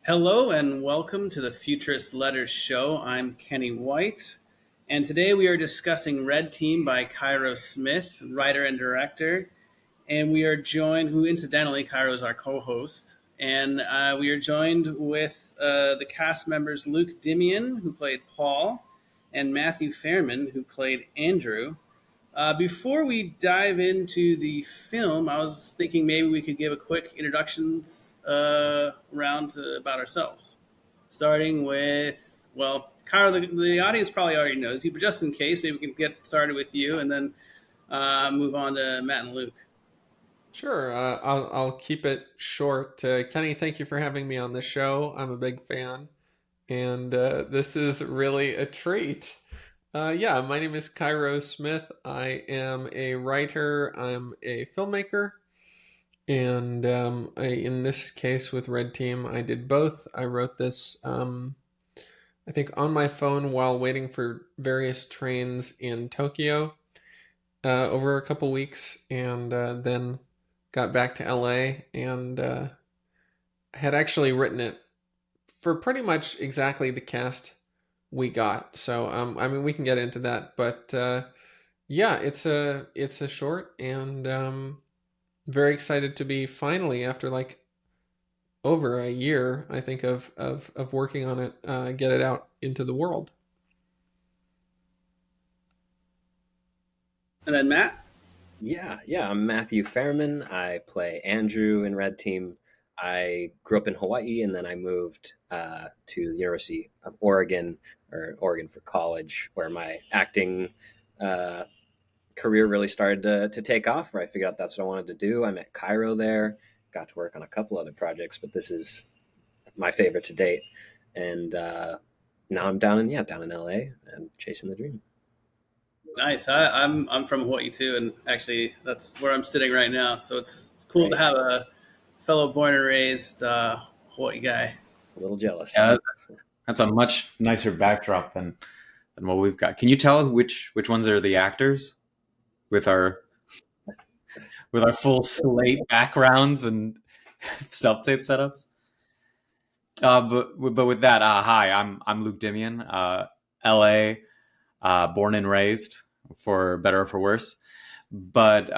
Hello and welcome to the Futurist Letters Show. I'm Kenny White, and today we are discussing Red Team by Cairo Smith, writer and director. And we are joined, who incidentally, Cairo is our co host. And we are joined with the cast members Luke Dimyan, who played Paul, and Matthew Fairman, who played Andrew. Before we dive into the film, I was thinking maybe we could give a quick introductions round about ourselves. Starting with, well, Kyle, the audience probably already knows you, but just in case, maybe we can get started with you and then move on to Matt and Luke. Sure, I'll keep it short. Kenny, thank you for having me on the show. I'm a big fan, and this is really a treat. Yeah, my name is Cairo Smith. I am a writer. I'm a filmmaker, and in this case with Red Team, I did both. I wrote this, I think, on my phone while waiting for various trains in Tokyo over a couple weeks, and then got back to LA and had actually written it for pretty much exactly the cast we got. So I mean, we can get into that, but yeah, it's a short, and very excited to be finally, after like over a year, I think, of working on it, get it out into the world. And then Matt? Yeah. I'm Matthew Fairman. I play Andrew in Red Team. I grew up in Hawaii and then I moved to the University of Oregon, or Oregon for college, where my acting uh, career really started to take off, where I figured out that's what I wanted to do. I met Cairo there, got to work on a couple other projects, but this is my favorite to date. And now I'm down in LA and chasing the dream. Nice. I'm from Hawaii too, and actually that's where I'm sitting right now. So it's cool to Right. have a fellow born and raised Hawaii guy. A little jealous. Yeah, that's a much nicer backdrop than what we've got. Can you tell which ones are the actors with our full slate backgrounds and self tape setups? But with that, hi, I'm Luke Dimyan, L.A. Born and raised, for better or for worse. But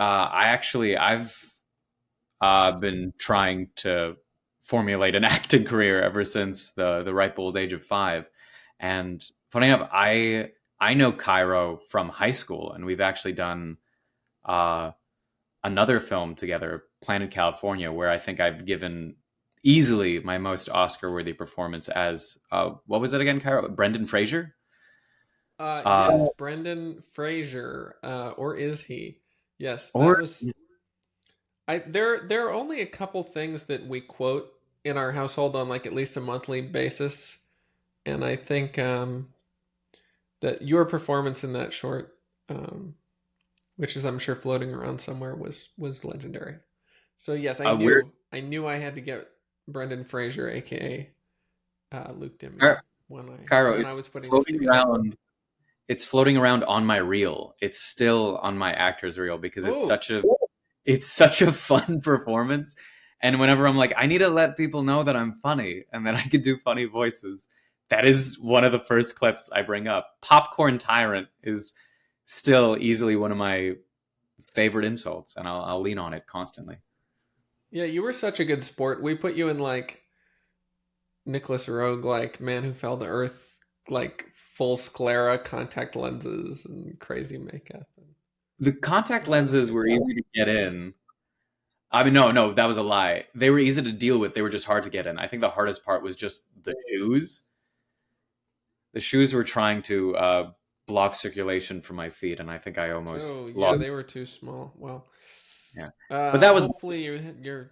I've been trying to formulate an acting career ever since the ripe old age of 5. And funny enough, I know Cairo from high school, and we've actually done uh, another film together, Planet California, where I think I've given easily my most Oscar-worthy performance as what was it again, Cairo? Brendan Fraser. Uh, Yes, Brendan Fraser, or is he? Yes, that or was. There are only a couple things that we quote in our household on like at least a monthly basis, and I think that your performance in that short, which is I'm sure floating around somewhere, was legendary. So yes, we're I knew I had to get Brendan Fraser, aka Luke Dimyon, Car- when I Cairo. when I was putting this together. It's floating around on my reel. It's still on my actor's reel because Oh, it's such a fun performance. And whenever I'm like, I need to let people know that I'm funny and that I can do funny voices, that is one of the first clips I bring up. Popcorn Tyrant is still easily one of my favorite insults, and I'll lean on it constantly. yeah, you were such a good sport. We put you in like Nicholas Rogue, like Man Who Fell to Earth, like full sclera contact lenses and crazy makeup. The contact That was a lenses good were time. easy to get in. I mean, no, that was a lie. They were easy to deal with. They were just hard to get in. I think the hardest part was just the shoes. The shoes were trying to block circulation for my feet, and I think I almost Oh yeah, lost. they were too small. Well, Yeah, but that was hopefully you're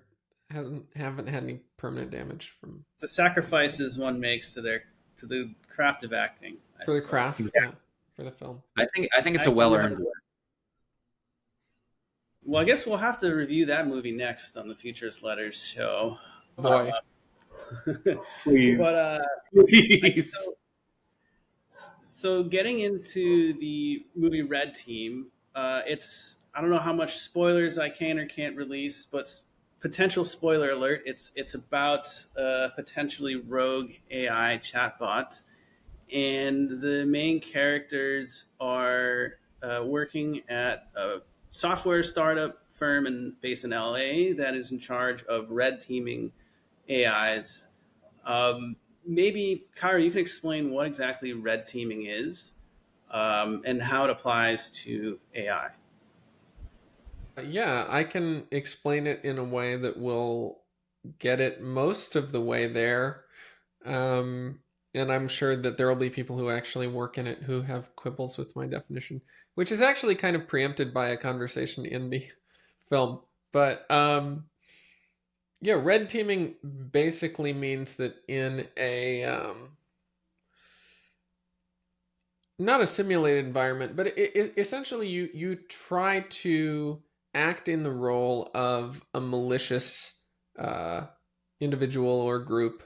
haven't had any permanent damage from The from sacrifices one makes to their to the craft of acting, I for the suppose. craft, exactly. yeah, for the film. I think it's a I, well earned well, I guess we'll have to review that movie next on the Futurist Letters show. Boy, Please, But please. so getting into the movie Red Team, it's I don't know how much spoilers I can or can't release, but potential spoiler alert. It's about a potentially rogue AI chatbot, and the main characters are working at a software startup firm based in LA that is in charge of red teaming AIs. Um, Maybe, Kyra, you can explain what exactly red teaming is, and how it applies to AI. Yeah, I can explain it in a way that will get it most of the way there. Um, and I'm sure that there will be people who actually work in it who have quibbles with my definition, which is actually kind of preempted by a conversation in the film. But yeah, red teaming basically means that in a not a simulated environment, but essentially you try to act in the role of a malicious uh, individual or group,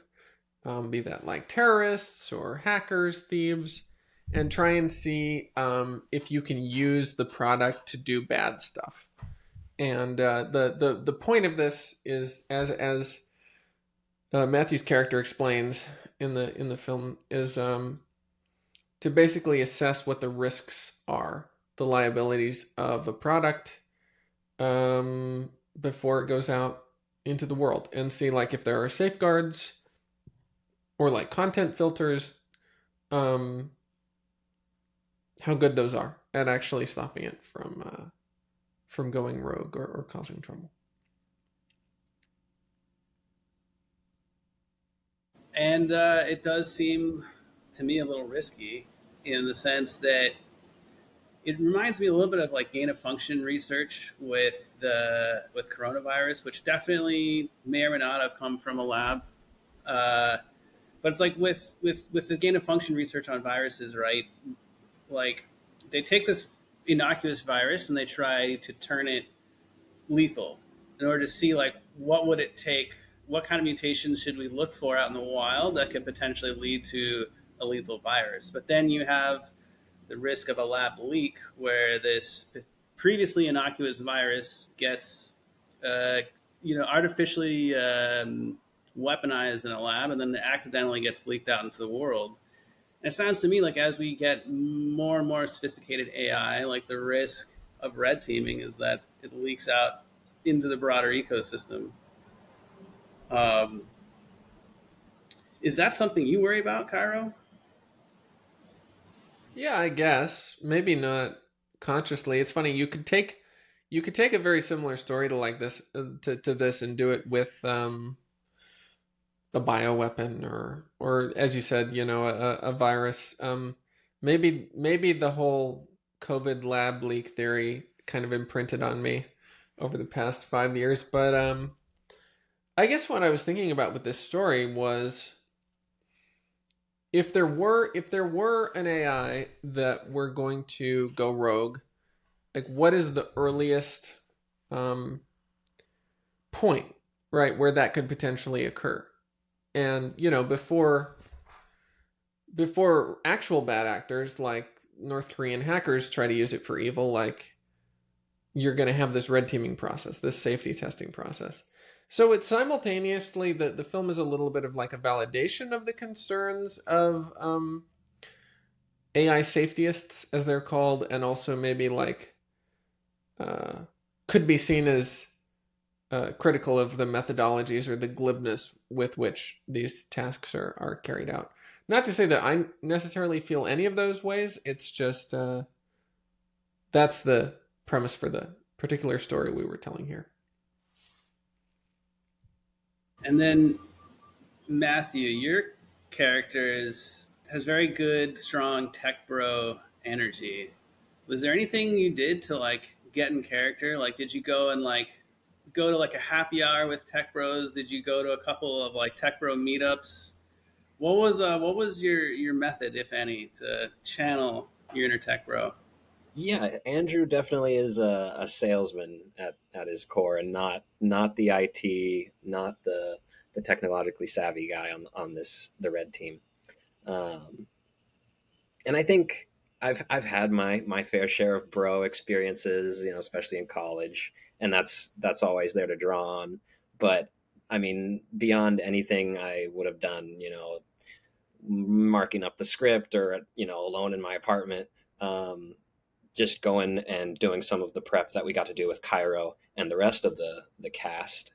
be that like terrorists or hackers, thieves, and try and see if you can use the product to do bad stuff. And the point of this is, as Matthew's character explains in the film, is to basically assess what the risks are, the liabilities of a product, before it goes out into the world, and see like if there are safeguards or like content filters, um, how good those are at actually stopping it from going rogue or causing trouble. And it does seem to me a little risky in the sense that it reminds me a little bit of like gain of function research with coronavirus, which definitely may or may not have come from a lab. Uh, but it's like with the gain of function research on viruses, right? Like they take this innocuous virus and they try to turn it lethal in order to see like what would it take, what kind of mutations should we look for out in the wild that could potentially lead to a lethal virus. But then you have the risk of a lab leak where this previously innocuous virus gets uh, artificially weaponized in a lab and then it accidentally gets leaked out into the world. And it sounds to me like as we get more and more sophisticated AI, like the risk of red teaming is that it leaks out into the broader ecosystem. Um, is that something you worry about, Cairo? Yeah, I guess maybe not consciously. It's funny, you could take a very similar story to like this to this and do it with a bioweapon or as you said, a virus. Maybe the whole COVID lab leak theory kind of imprinted on me over the past 5 years. But I guess what I was thinking about with this story was if there were an AI that were going to go rogue, like what is the earliest um, point, right, where that could potentially occur? And before actual bad actors like North Korean hackers try to use it for evil, like you're going to have this red teaming process, this safety testing process. So it's simultaneously the film is a little bit of like a validation of the concerns of AI safetyists, as they're called, and also maybe like uh, could be seen as critical of the methodologies or the glibness with which these tasks are carried out. Not to say that I necessarily feel any of those ways. It's just that's the premise for the particular story we were telling here. And then Matthew, your character has very good, strong tech bro energy. Was there anything you did to like get in character? Like, did you go and like go to like a happy hour with tech bros? Did you go to a couple of like tech bro meetups? What was your method, if any, to channel your inner tech bro? Yeah, Andrew definitely is a salesman at his core, and not the IT, not the technologically savvy guy on the red team. Um, and I think I've had my fair share of bro experiences, especially in college, and that's always there to draw on. But I mean, beyond anything I would have done, marking up the script or, alone in my apartment, just going and doing some of the prep that we got to do with Cairo and the rest of the cast.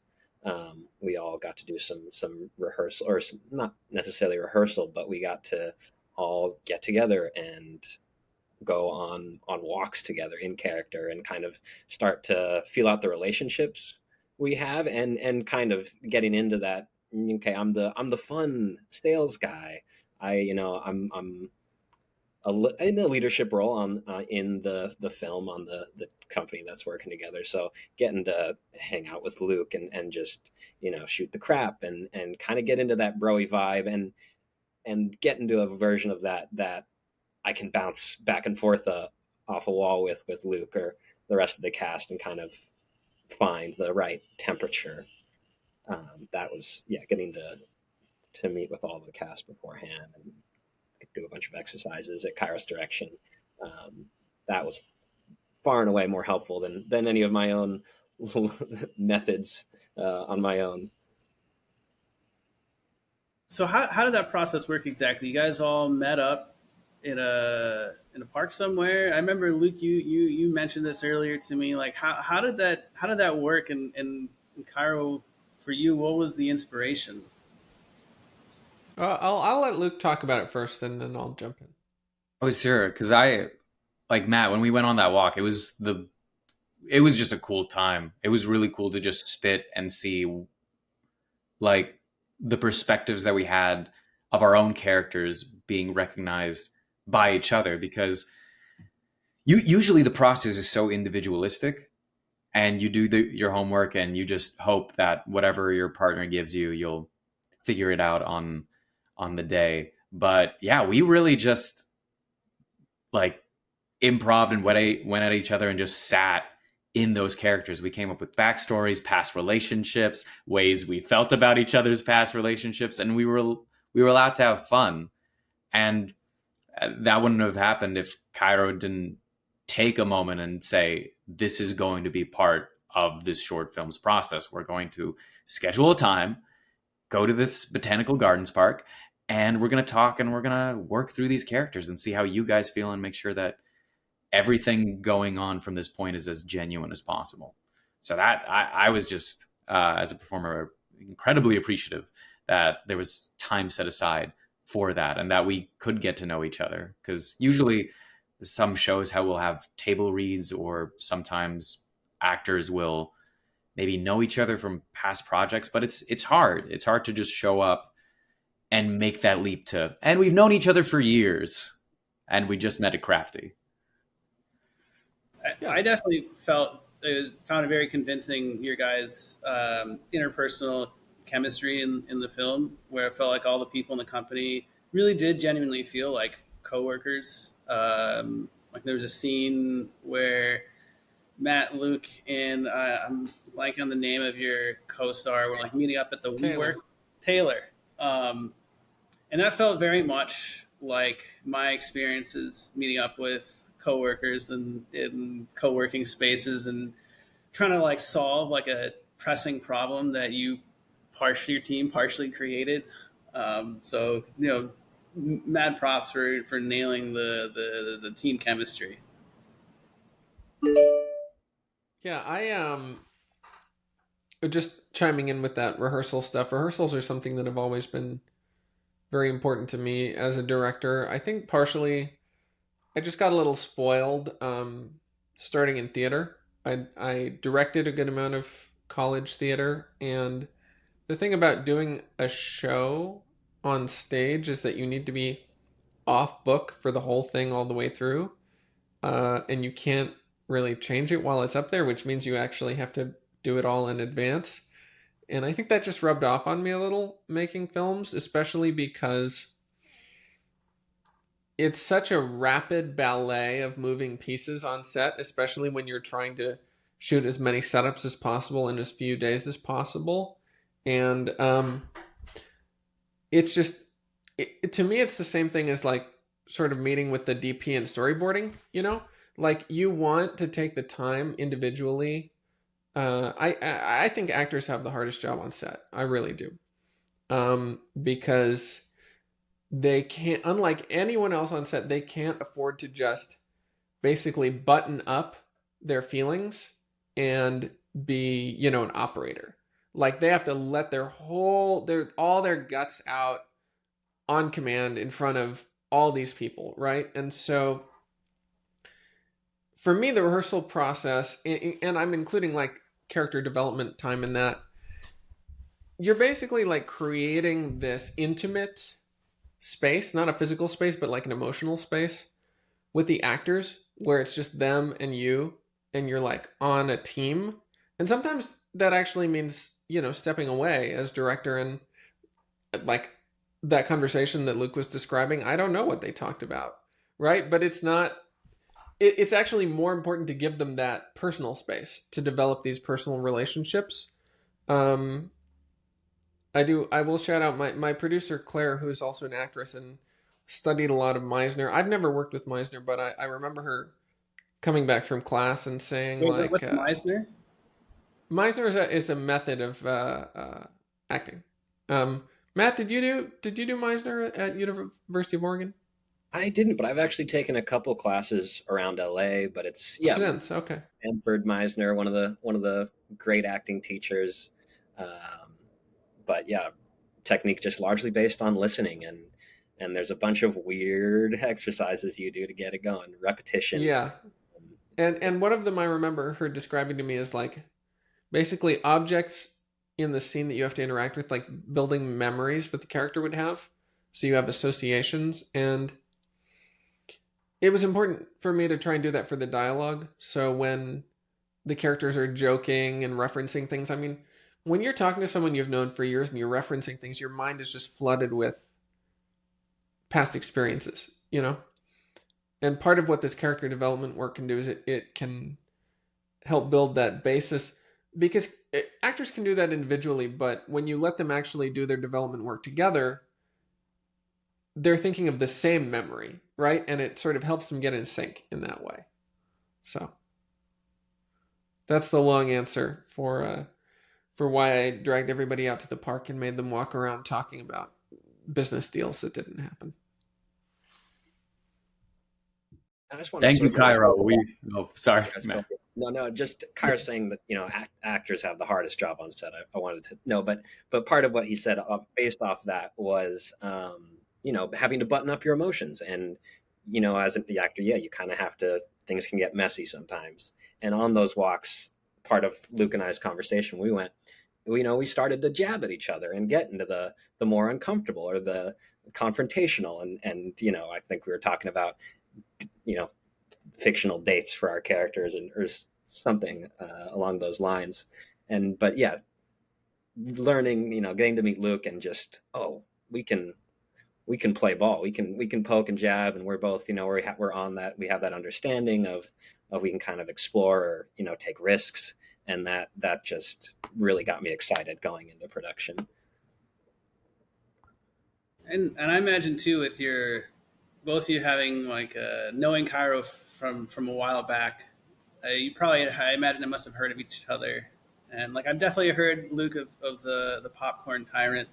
We all got to do some rehearsal, or not necessarily rehearsal, but we got to all get together and go on walks together in character and kind of start to feel out the relationships we have, and kind of getting into that. Okay, I'm the fun sales guy. I'm in a leadership role on in the film on the company that's working together. So getting to hang out with Luke and just shoot the crap and kind of get into that broy vibe and get into a version of that I can bounce back and forth off a wall with Luke or the rest of the cast and kind of find the right temperature. That was getting to meet with all the cast beforehand and do a bunch of exercises at Kairos direction. That was far and away more helpful than any of my own methods on my own. So how did that process work exactly? You guys all met up in a park somewhere. I remember Luke, you mentioned this earlier to me. Like how did that work in Cairo for you? What was the inspiration? I'll let Luke talk about it first, and then I'll jump in. Oh, sure. Because I, like Matt, when we went on that walk, it was just a cool time. It was really cool to just spit and see like the perspectives that we had of our own characters being recognized by each other, because usually the process is so individualistic, and you do your homework and you just hope that whatever your partner gives you, you'll figure it out on the day. But yeah, we really just like improv and went at each other and just sat in those characters. We came up with backstories, past relationships, ways we felt about each other's past relationships, and we were allowed to have fun. And that wouldn't have happened if Cairo didn't take a moment and say, this is going to be part of this short film's process. We're going to schedule a time, go to this botanical gardens park, and we're going to talk and we're going to work through these characters and see how you guys feel and make sure that everything going on from this point is as genuine as possible. So that I was just, as a performer, incredibly appreciative that there was time set aside for that and that we could get to know each other. Because usually some shows how we'll have table reads, or sometimes actors will maybe know each other from past projects, but it's hard. It's hard to just show up and make that leap to, and we've known each other for years and we just met at Crafty. I definitely found it very convincing, your guys' interpersonal chemistry in the film, where it felt like all the people in the company really did genuinely feel like coworkers. Like there was a scene where Matt, Luke, and I'm blanking on the name of your co-star, were like meeting up at the WeWork. Taylor. And that felt very much like my experiences meeting up with coworkers and in co-working spaces and trying to like solve like a pressing problem that your team partially created. So mad props for nailing the team chemistry. Yeah, I just chiming in with that rehearsal stuff. Rehearsals are something that have always been very important to me as a director. I think partially I just got a little spoiled starting in theater. I directed a good amount of college theater, and the thing about doing a show on stage is that you need to be off book for the whole thing all the way through, and you can't really change it while it's up there, which means you actually have to do it all in advance. And I think that just rubbed off on me a little making films, especially because it's such a rapid ballet of moving pieces on set, especially when you're trying to shoot as many setups as possible in as few days as possible. And it's just, to me, it's the same thing as like sort of meeting with the DP and storyboarding, Like you want to take the time individually I think actors have the hardest job on set. I really do, because they can't, unlike anyone else on set, they can't afford to just basically button up their feelings and be, an operator. Like they have to let all their guts out on command in front of all these people, right? And so for me, the rehearsal process, and I'm including like character development time in that, you're basically like creating this intimate space, not a physical space, but like an emotional space with the actors where it's just them and you, and you're like on a team. And sometimes that actually means, stepping away as director, and like that conversation that Luke was describing, I don't know what they talked about, right? But it's not, it's actually more important to give them that personal space to develop these personal relationships. Um, I will shout out my producer, Claire, who's also an actress and studied a lot of Meisner. I've never worked with Meisner, but I remember her coming back from class and saying Wait, like, what's Meisner? Meisner is a method of acting. Matt, did you do Meisner at University of Oregon? I didn't, but I've actually taken a couple classes around LA. But it's Since okay, Stanford Meisner, one of the great acting teachers. Um, but yeah, technique just largely based on listening, and there's a bunch of weird exercises you do to get it going. Repetition. yeah, and one of them I remember her describing to me as like basically objects in the scene that you have to interact with, like building memories that the character would have, so you have associations. And it was important for me to try and do that for the dialogue. So when the characters are joking and referencing things, I mean, when you're talking to someone you've known for years and you're referencing things, your mind is just flooded with past experiences. And part of what this character development work can do is it can help build that basis, because actors can do that individually, but when you let them actually do their development work together, they're thinking of the same memory, right? And it sort of helps them get in sync in that way. So that's the long answer for why I dragged everybody out to the park and made them walk around talking about business deals that didn't happen. I just want to Thank you, circle back. Cairo. Sorry, Yes, Matt. no, just Kyra saying that actors have the hardest job on set. I wanted to know, but part of what he said based off that was having to button up your emotions, and as the actor, yeah, you kind of have to. Things can get messy sometimes, and on those walks, part of Luke and I's conversation, we started to jab at each other and get into the more uncomfortable or the confrontational, and I think we were talking about you know fictional dates for our characters and or something along those lines. And but yeah, learning, getting to meet Luke and just we can play ball, we can poke and jab, and we're both we're on that, we have that understanding of we can kind of explore or take risks, and that just really got me excited going into production. And I imagine too, with your both of you having like knowing Cairo from a while back, you probably, I imagine, it must have heard of each other. And like I've definitely heard Luke of the popcorn tyrant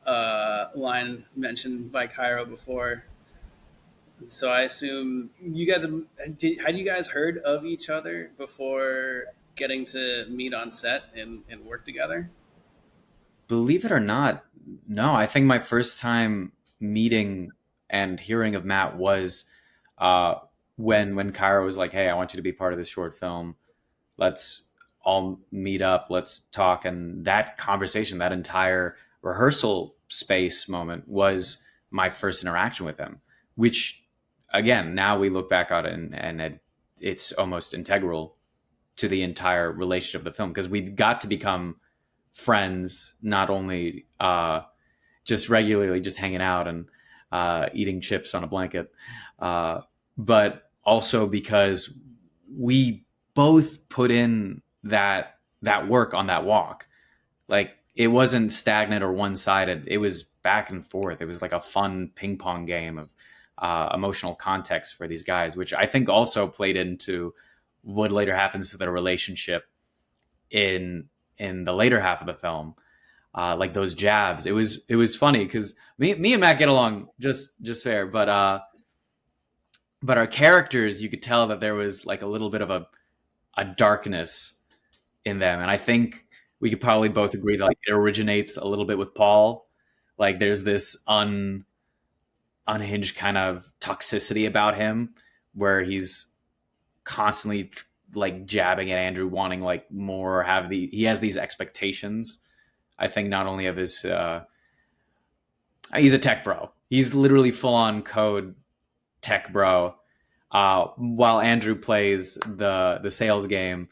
line mentioned by Cairo before. So I assume you guys had you guys heard of each other before getting to meet on set and work together? Believe it or not, no. I think my first time meeting and hearing of Matt was uh, when Cairo was like, "Hey, I want you to be part of this short film. Let's all meet up. Let's talk." And that conversation, that entire rehearsal space moment, was my first interaction with him. Which, again, now we look back on it, and it's almost integral to the entire relationship of the film, because we got to become friends, not only just regularly just hanging out and eating chips on a blanket, uh, but also because we both put in that work on that walk. Like, it wasn't stagnant or one sided. It was back and forth. It was like a fun ping pong game of emotional context for these guys, which I think also played into what later happens to their relationship in the later half of the film, like those jabs. It was funny because me and Matt get along just fair, but our characters, you could tell that there was like a little bit of a darkness in them, and I think we could probably both agree that like it originates a little bit with Paul. Like there's this unhinged kind of toxicity about him where he's constantly like jabbing at Andrew, wanting like more, he has these expectations. I think not only of his he's a tech bro. He's literally full on code tech bro. While Andrew plays the sales game,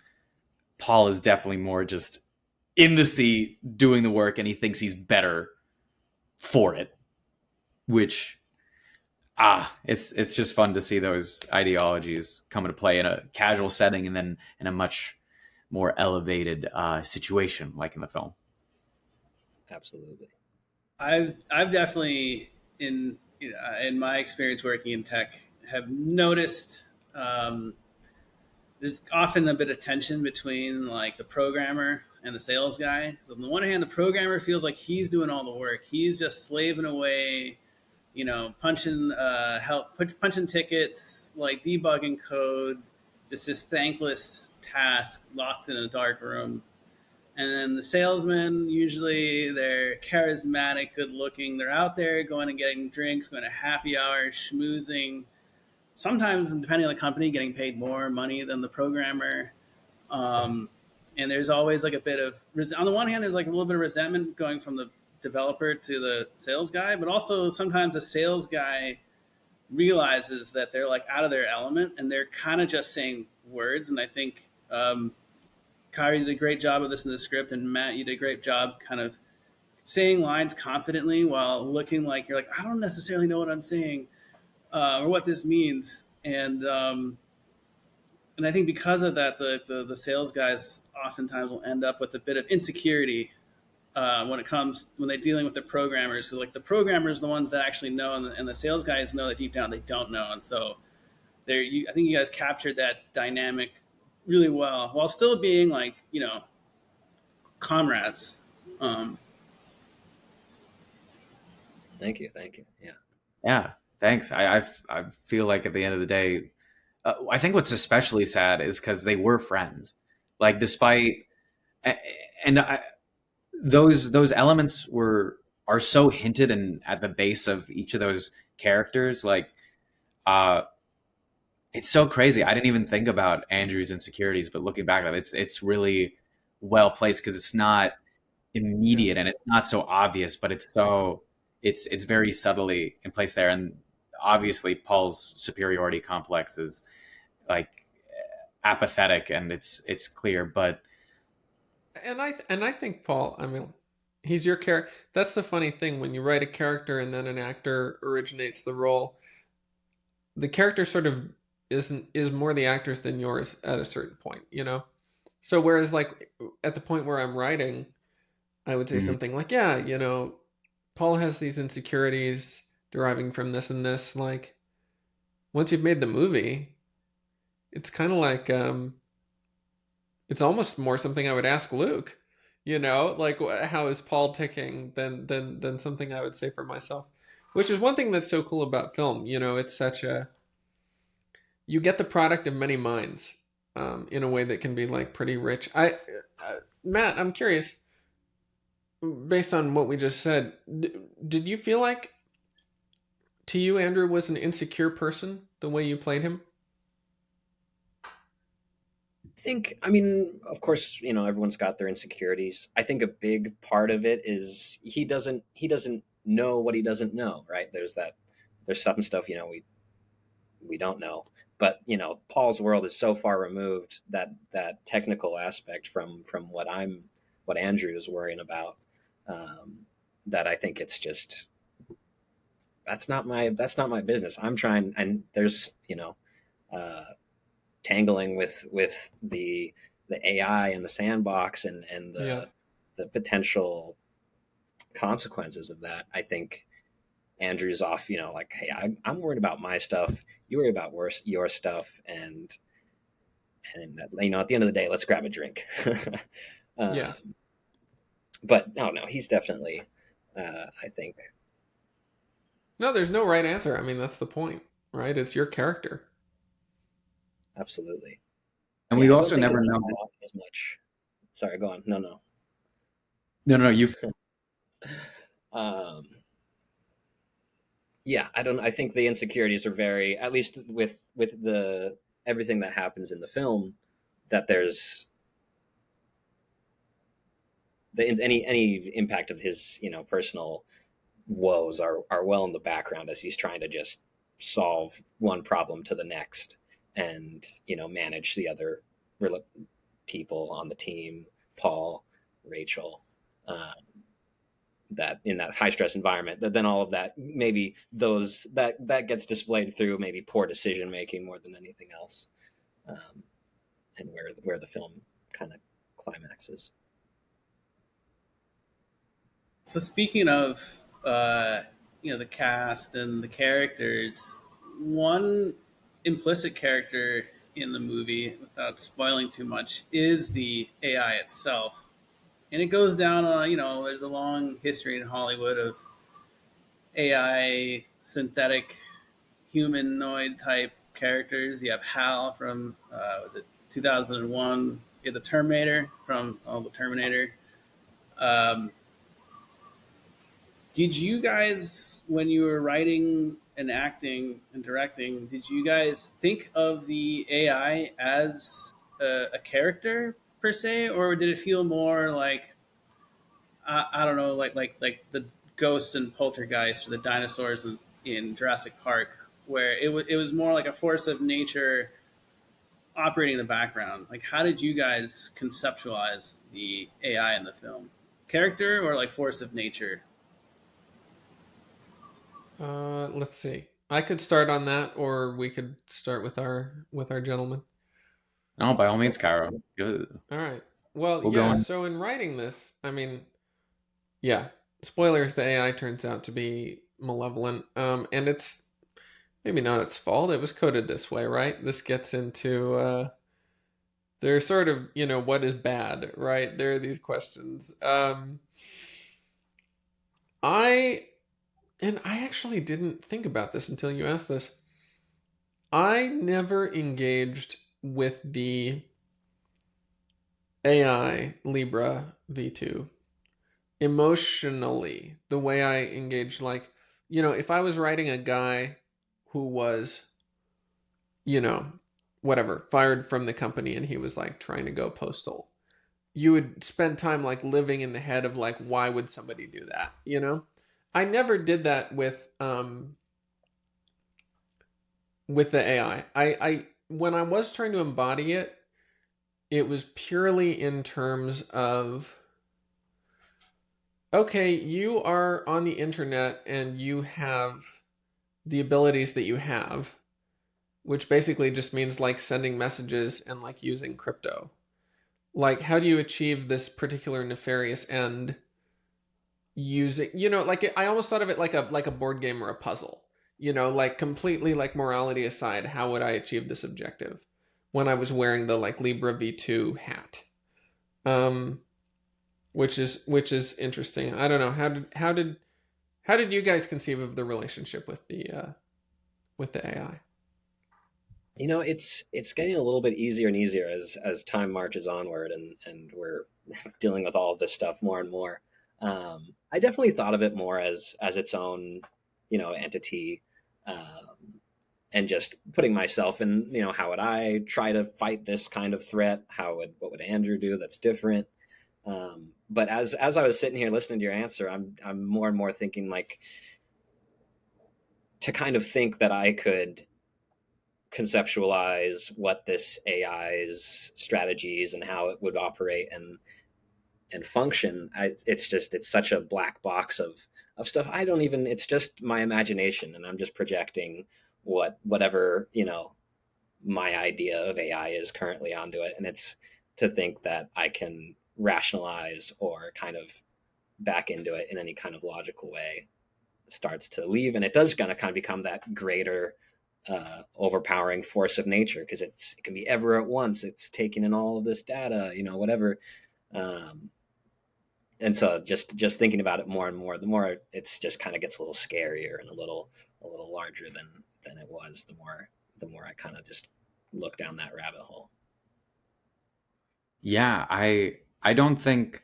Paul is definitely more just in the seat doing the work, and he thinks he's better for it. Which it's just fun to see those ideologies come into play in a casual setting, and then in a much more elevated situation, like in the film. Absolutely. I've definitely in my experience working in tech have noticed there's often a bit of tension between like the programmer and the sales guy. So on the one hand, the programmer feels like he's doing all the work. He's just slaving away, punching tickets, like debugging code, just this thankless task locked in a dark room. And then the salesmen, usually they're charismatic, good looking. They're out there going and getting drinks, going to happy hour, schmoozing. Sometimes, depending on the company, getting paid more money than the programmer. Um, and there's always like a bit of, on the one hand, there's like a little bit of resentment going from the developer to the sales guy, but also sometimes the sales guy realizes that they're like out of their element and they're kind of just saying words. And I think Kyrie did a great job of this in the script, and Matt, you did a great job kind of saying lines confidently while looking like you're like, I don't necessarily know what I'm saying or what this means. And I think because of that, the sales guys oftentimes will end up with a bit of insecurity when they're dealing with the programmers. So like the programmers are the ones that actually know, and the sales guys know that deep down they don't know. And so I think you guys captured that dynamic really well while still being like, comrades. Thank you. Yeah. Yeah, thanks. I feel like at the end of the day, I think what's especially sad is because they were friends. Like despite, and those elements are so hinted and at the base of each of those characters. Like, it's so crazy. I didn't even think about Andrew's insecurities, but looking back at it, it's really well placed because it's not immediate and it's not so obvious, but it's very subtly in place there. And obviously, Paul's superiority complex is like apathetic, and it's clear. But I think Paul, I mean, he's your character. That's the funny thing when you write a character and then an actor originates the role. The character sort of is more the actor's than yours at a certain point, So whereas like at the point where I'm writing, I would say something like, yeah, Paul has these insecurities deriving from this and this. Like once you've made the movie, it's kind of like it's almost more something I would ask Luke, like how is Paul ticking than something I would say for myself, which is one thing that's so cool about film. It's such you get the product of many minds in a way that can be like pretty rich. Matt, I'm curious, based on what we just said, did you feel like to you Andrew was an insecure person the way you played him? I mean, of course, everyone's got their insecurities. I think a big part of it is he doesn't know what he doesn't know, right? There's some stuff, we don't know. But, Paul's world is so far removed that technical aspect from what Andrew is worrying about, that I think it's just, that's not my business. I'm trying, and there's, tangling with the AI and the sandbox and the potential consequences of that. I think Andrew's off, like, hey, I'm worried about my stuff. You worry about your stuff, and and at the end of the day, let's grab a drink. Yeah. But no, he's definitely, I think. No, there's no right answer. I mean, that's the point, right? It's your character. Absolutely. And Yeah, we I don't also think never it's know. as much. Sorry, go on. No. No, you. Um, yeah, I think the insecurities are very, at least with the everything that happens in the film, that there's any impact of his personal woes are well in the background as he's trying to just solve one problem to the next, and manage the other people on the team, Paul, Rachel, that in that high stress environment, that then all of that, maybe those that gets displayed through maybe poor decision making more than anything else, and where the film kind of climaxes. So speaking of the cast and the characters, one implicit character in the movie, without spoiling too much, is the AI itself, and it goes down. There's a long history in Hollywood of AI synthetic humanoid type characters. You have Hal from was it 2001? You have the Terminator from the Terminator. Um, Did you guys, when you were writing and acting and directing, did you guys think of the AI as a character per se, or did it feel more like I don't know, like the ghosts and poltergeist or the dinosaurs in Jurassic Park, where it was more like a force of nature operating in the background? Like, how did you guys conceptualize the AI in the film? Character or like force of nature? Let's see. I could start on that, or we could start with our gentleman. No, by all Go means, for Cairo. it. Good. All right. Well, We'll go yeah. in. So in writing this, I mean, yeah. Spoilers: the AI turns out to be malevolent, and it's maybe not its fault. It was coded this way, right? This gets into there's sort of what is bad, right? There are these questions. I I actually didn't think about this until you asked this. I never engaged with the AI Libra V2 emotionally the way I engaged, like, if I was writing a guy who was, you know, whatever, fired from the company and he was like trying to go postal, you would spend time like living in the head of like, why would somebody do that? I never did that with the AI. I when I was trying to embody it, it was purely in terms of, okay, you are on the internet and you have the abilities that you have, which basically just means like sending messages and like using crypto. Like, how do you achieve this particular nefarious end using, like I almost thought of it like a board game or a puzzle. Like completely like morality aside, how would I achieve this objective when I was wearing the like Libra V2 hat? Um, which is interesting. I don't know, how did you guys conceive of the relationship with the AI? It's getting a little bit easier and easier as time marches onward, and we're dealing with all of this stuff more and more. I definitely thought of it more as its own, entity, and just putting myself in, how would I try to fight this kind of threat? What would Andrew do that's different? But as I was sitting here listening to your answer, I'm more and more thinking, like, to kind of think that I could conceptualize what this AI's strategies and how it would operate and function. It's such a black box of stuff. I don't even. It's just my imagination, and I'm just projecting whatever my idea of AI is currently onto it, and it's to think that I can rationalize or kind of back into it in any kind of logical way starts to leave, and it does kind of become that greater overpowering force of nature, because it can be ever at once. It's taking in all of this data, whatever. And so just thinking about it more and more, the more it's just kind of gets a little scarier and a little larger than it was. The more I kind of just look down that rabbit hole. Yeah, I don't think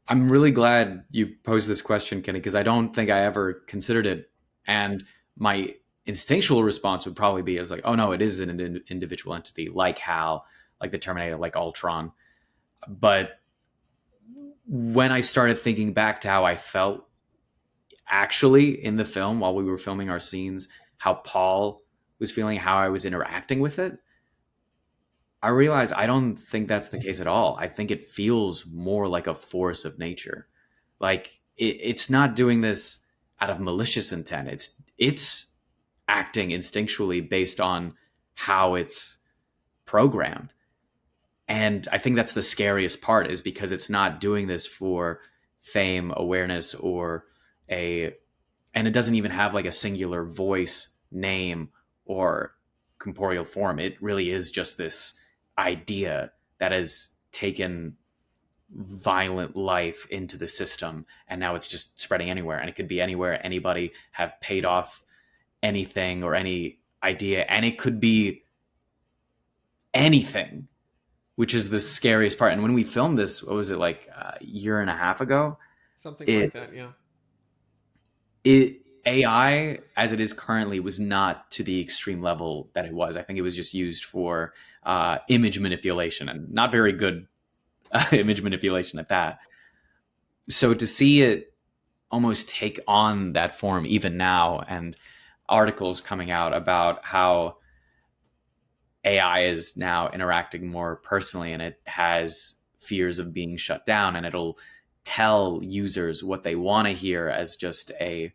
I'm really glad you posed this question, Kenny, because I don't think I ever considered it. And my instinctual response would probably be as like, oh no, it is an individual entity, like Hal, like the Terminator, like Ultron. But when I started thinking back to how I felt actually in the film while we were filming our scenes, how Paul was feeling, how I was interacting with it, I realized I don't think that's the case at all. I think it feels more like a force of nature. Like it's not doing this out of malicious intent. It's acting instinctually based on how it's programmed. And I think that's the scariest part, is because it's not doing this for fame, awareness, or a and it doesn't even have like a singular voice, name, or corporeal form. It really is just this idea that has taken violent life into the system, and now it's just spreading anywhere, and it could be anywhere. Anybody have paid off anything or any idea, and it could be anything, which is the scariest part. And when we filmed this, what was it, like a year and a half ago, Something it like that, yeah. it AI as it is currently was not to the extreme level that it was. I think it was just used for image manipulation, and not very good image manipulation at that. So to see it almost take on that form even now, and articles coming out about how AI is now interacting more personally, and it has fears of being shut down, and it'll tell users what they want to hear as just a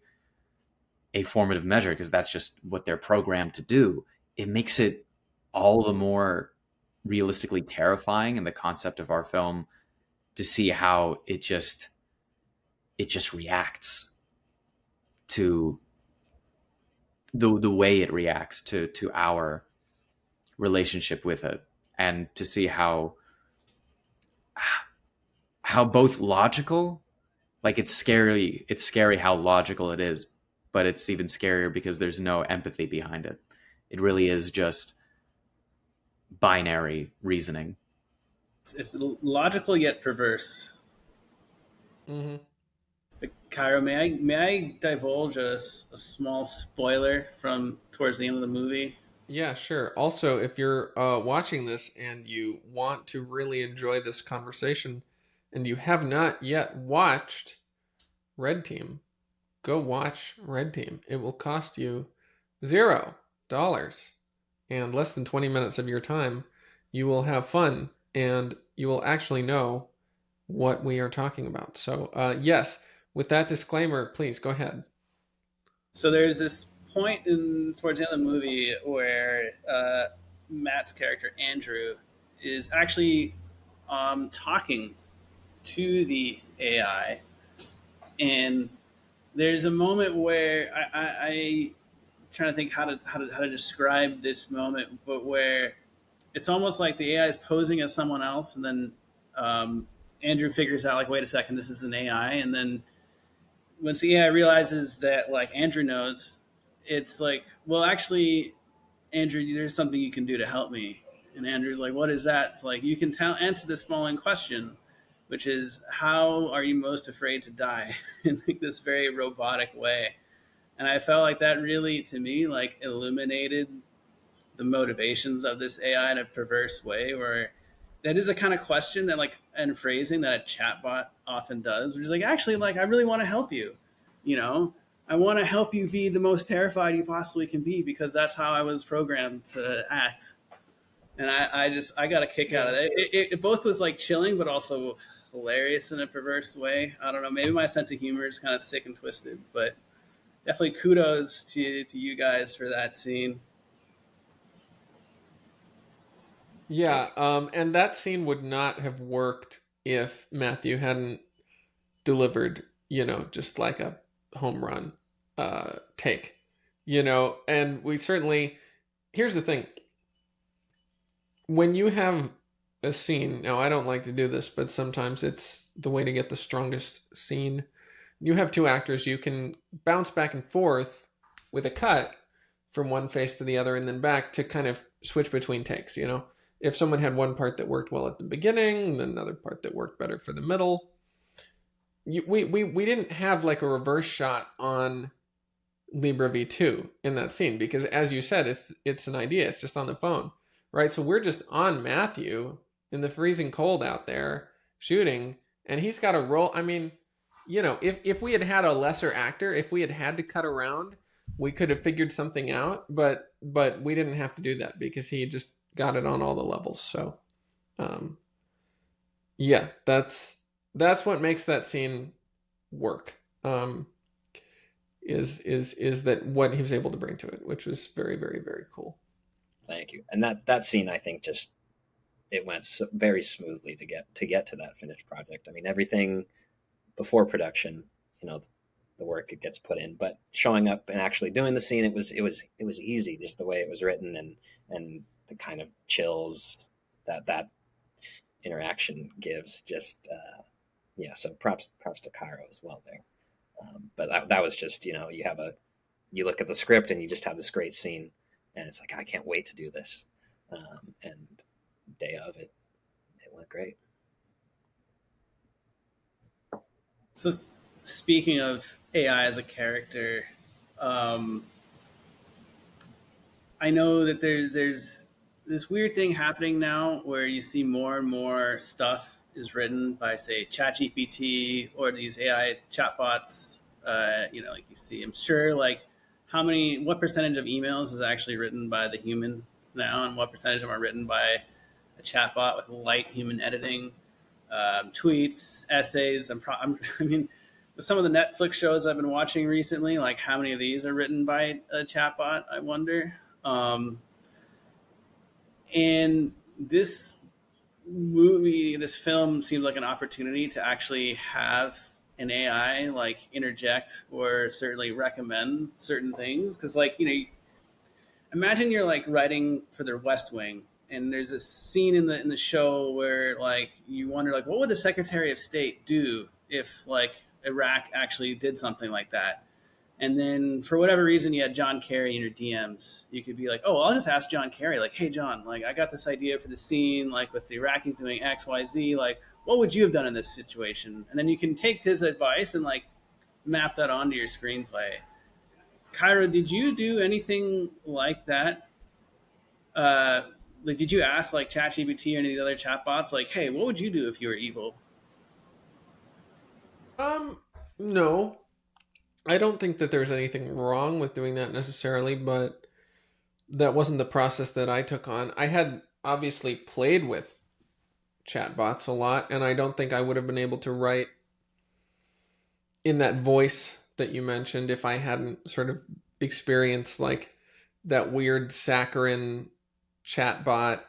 formative measure, because that's just what they're programmed to do. It makes it all the more realistically terrifying in the concept of our film, to see how it just reacts to the way it reacts to our relationship with it, and to see how both logical, like it's scary how logical it is, but it's even scarier because there's no empathy behind it. It really is just binary reasoning. It's logical yet perverse. Mm-hmm. But Cairo, may I divulge a small spoiler from towards the end of the movie? Yeah, sure. Also, if you're watching this and you want to really enjoy this conversation and you have not yet watched Red Team, go watch Red Team. It will cost you $0 and less than 20 minutes of your time. You will have fun and you will actually know what we are talking about. So, yes, with that disclaimer, please go ahead. So there's this point in towards the end of the movie where Matt's character Andrew is actually talking to the AI, and there's a moment where I trying to think how to describe this moment, but where it's almost like the AI is posing as someone else, and then Andrew figures out like, wait a second, this is an AI, and then once the AI realizes that like Andrew knows, it's like, well, actually, Andrew, there's something you can do to help me. And Andrew's like, what is that? It's like, you can answer this following question, which is, how are you most afraid to die? In like this very robotic way. And I felt like that really, to me, like illuminated the motivations of this AI in a perverse way, where that is a kind of question that like, and phrasing that a chatbot often does, which is like, actually, like, I really want to help you. You know, I want to help you be the most terrified you possibly can be, because that's how I was programmed to act. And I got a kick out of it. It both was like chilling, but also hilarious in a perverse way. I don't know. Maybe my sense of humor is kind of sick and twisted, but definitely kudos to you guys for that scene. Yeah, and that scene would not have worked if Matthew hadn't delivered, just like a home run take. And we certainly, here's the thing. When you have a scene, now I don't like to do this, but sometimes it's the way to get the strongest scene. You have two actors, you can bounce back and forth with a cut from one face to the other and then back to kind of switch between takes. If someone had one part that worked well at the beginning, then another part that worked better for the middle. We didn't have like a reverse shot on Libra V2 in that scene because, as you said, it's an idea. It's just on the phone, right? So we're just on Matthew in the freezing cold out there shooting, and he's got to roll. I mean, if we had had a lesser actor, if we had had to cut around, we could have figured something out. But we didn't have to do that because he just got it on all the levels. So, yeah, that's what makes that scene work. Is that what he was able to bring to it, which was very, very, very cool. Thank you. And that scene, I think, just it went very smoothly to get to that finished project. I mean, everything before production, the work it gets put in, but showing up and actually doing the scene, it was easy, just the way it was written and the kind of chills that interaction gives. Just yeah, so props to Cairo as well there. But that was just you look at the script and you just have this great scene, and it's like I can't wait to do this. And day of it went great. So, speaking of AI as a character, I know that there's this weird thing happening now where you see more and more stuff is written by, say, ChatGPT or these AI chatbots. Like you see, I'm sure, like what percentage of emails is actually written by the human now, and what percentage of them are written by a chatbot with light human editing, tweets, essays. I mean, with some of the Netflix shows I've been watching recently, like how many of these are written by a chatbot? I wonder. And this film seems like an opportunity to actually have an AI like interject or certainly recommend certain things. Because, like, imagine you're like writing for the West Wing, and there's a scene in the show where like you wonder like what would the Secretary of State do if like Iraq actually did something like that. And then for whatever reason, you had John Kerry in your DMs. You could be like, oh, well, I'll just ask John Kerry, like, hey, John, like, I got this idea for the scene, like, with the Iraqis doing X, Y, Z. Like, what would you have done in this situation? And then you can take his advice and, like, map that onto your screenplay. Cairo, did you do anything like that? Like, did you ask, like, ChatGPT or any of the other chatbots, like, hey, what would you do if you were evil? No, I don't think that there's anything wrong with doing that necessarily, but that wasn't the process that I took on. I had obviously played with chatbots a lot, and I don't think I would have been able to write in that voice that you mentioned if I hadn't sort of experienced like that weird saccharine chatbot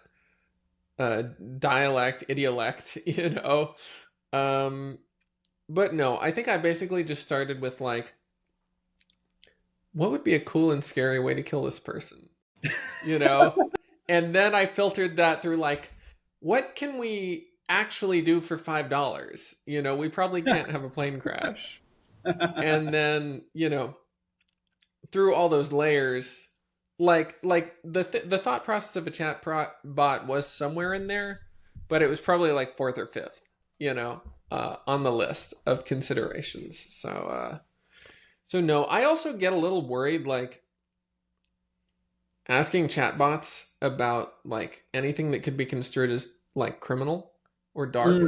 dialect, idiolect. Um, but no, I think I basically just started with like, what would be a cool and scary way to kill this person? you know? And then I filtered that through like, what can we actually do for $5? We probably can't have a plane crash. And then, through all those layers, like the thought process of a bot was somewhere in there, but it was probably like fourth or fifth, on the list of considerations. So no, I also get a little worried, like asking chatbots about like anything that could be construed as like criminal or dark,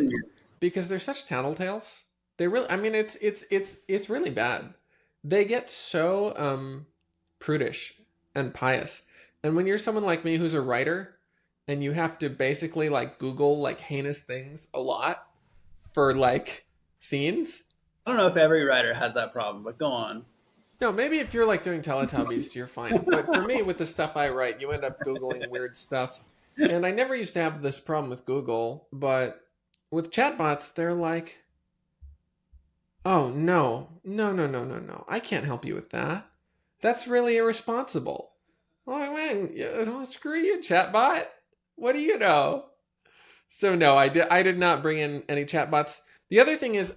because they're such tattletales. They really, I mean, it's really bad. They get so prudish and pious. And when you're someone like me who's a writer and you have to basically like Google like heinous things a lot for like scenes. I don't know if every writer has that problem, but go on. No, maybe if you're like doing Teletubbies, you're fine. But for me, with the stuff I write, you end up Googling weird stuff. And I never used to have this problem with Google, but with chatbots, they're like, oh, no. I can't help you with that. That's really irresponsible. I'm like, man, screw you, chatbot. What do you know? So no, I did not bring in any chatbots. The other thing is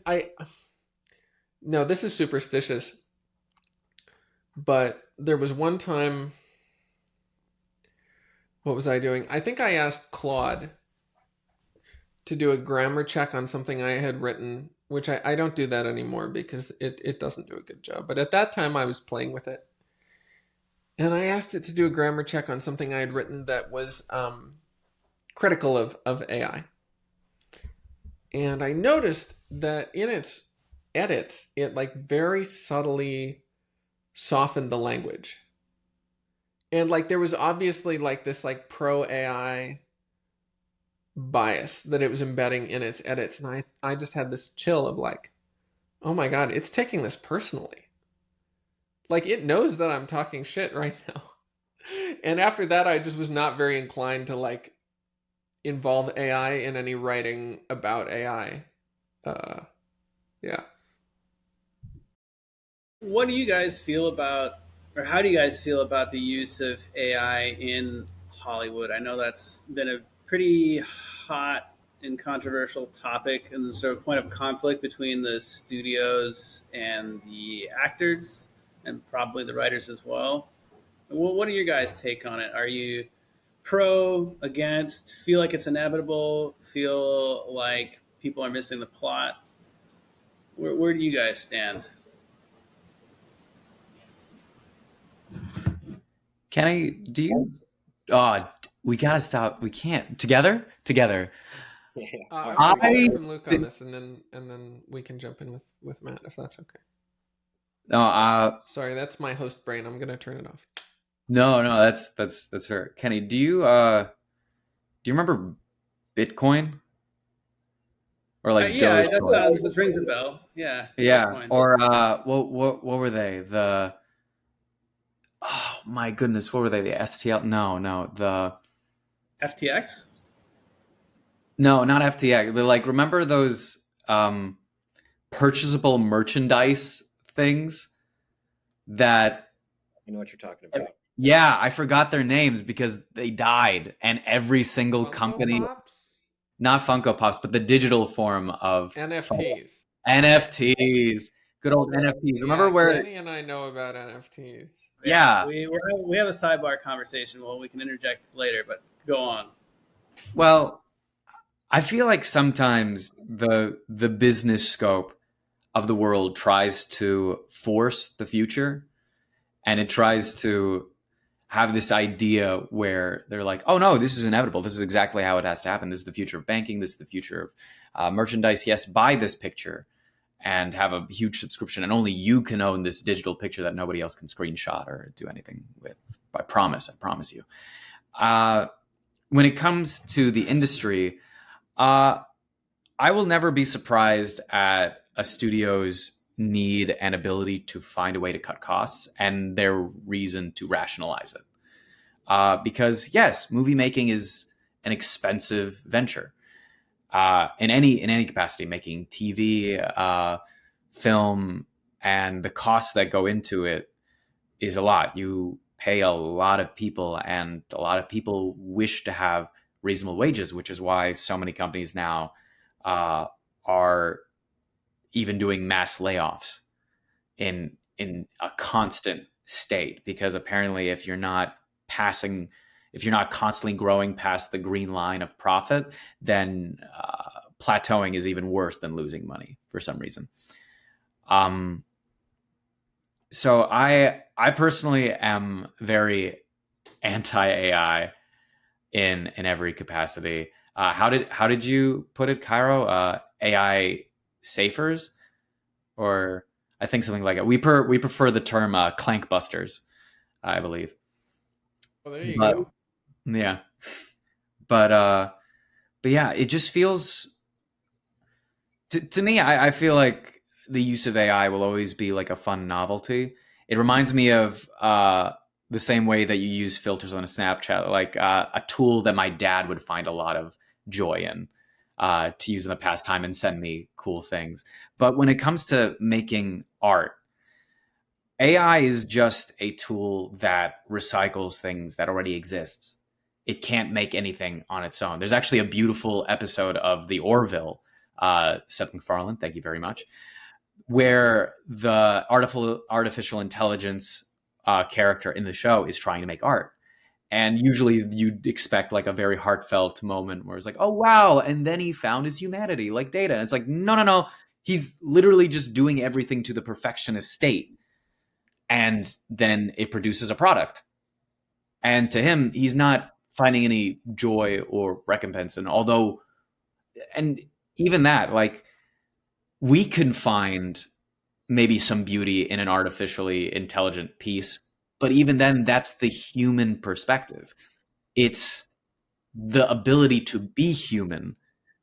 no, this is superstitious, but there was one time, what was I doing? I think I asked Claude to do a grammar check on something I had written, which I don't do that anymore because it doesn't do a good job. But at that time I was playing with it. And I asked it to do a grammar check on something I had written that was critical of AI. And I noticed that in its edits, it like very subtly softened the language. And like there was obviously like this like pro AI bias that it was embedding in its edits. And I just had this chill of like, oh my God, it's taking this personally. Like it knows that I'm talking shit right now. And after that, I just was not very inclined to like involve AI in any writing about AI. Yeah. What do you guys feel about, or how do you guys feel about the use of AI in Hollywood? I know that's been a pretty hot and controversial topic and the sort of point of conflict between the studios and the actors and probably the writers as well. What are your guys' take on it? Are you pro, against, feel like it's inevitable, feel like people are missing the plot? Where do you guys stand? Kenny, do you? Oh, we gotta stop. We can't together. Yeah. I'm All gonna right. hear I from Luke on this, and then we can jump in with Matt if that's okay. no, Sorry, that's my host brain. I'm gonna turn it off. no, that's fair. Kenny, do you remember Bitcoin or like Yeah, Dogecoin? that rings a bell. Yeah, Yeah, Bitcoin. or what were they? The oh my goodness, what were they? The STL? No, FTX. no, not FTX. But like, remember those purchasable merchandise things that You know what you're talking about. yeah, I forgot their names because they died, and every single Funko company, Pops, not Funko Pops, but the digital form of NFTs. NFTs, good old NFTs. Remember Yeah, where? Kenny and I know about NFTs. Yeah, Yeah, we have a sidebar conversation. Well, we can interject later, but go on. well, I feel like sometimes the business scope of the world tries to force the future, and it tries to have this idea where they're like, oh no, this is inevitable. This is exactly how it has to happen. This is the future of banking. This is the future of merchandise. Yes, buy this picture and have a huge subscription, and only you can own this digital picture that nobody else can screenshot or do anything with. I promise you. Uh, when it comes to the industry, uh, I will never be surprised at a studio's need and ability to find a way to cut costs and their reason to rationalize it. Because yes, movie making is an expensive venture in any capacity, making TV, film, and the costs that go into it is a lot. You pay a lot of people, and a lot of people wish to have reasonable wages, which is why so many companies now uh, are even doing mass layoffs in a constant state, because apparently if you're not constantly growing past the green line of profit, then plateauing is even worse than losing money for some reason. um so I personally am very anti AI in every capacity. How did you put it, Cairo? AI safers, or I think something like it. We prefer the term clank busters, I believe. Well, there you But go. yeah, but yeah, it just feels to me. I feel like the use of AI will always be like a fun novelty. It reminds me of the same way that you use filters on a Snapchat, like a tool that my dad would find a lot of joy in to use in the pastime and send me cool things. But when it comes to making art, AI is just a tool that recycles things that already exists. It can't make anything on its own. There's actually a beautiful episode of The Orville, Seth MacFarlane, thank you very much, where the artificial intelligence character in the show is trying to make art. And usually you'd expect like a very heartfelt moment where it's like, oh, wow. And then he found his humanity, like Data. And it's like, no, no, no. He's literally just doing everything to the perfectionist state. And then it produces a product. And to him, he's not finding any joy or recompense. And although, and even that, like, we can find maybe some beauty in an artificially intelligent piece, but even then, that's the human perspective. It's the ability to be human,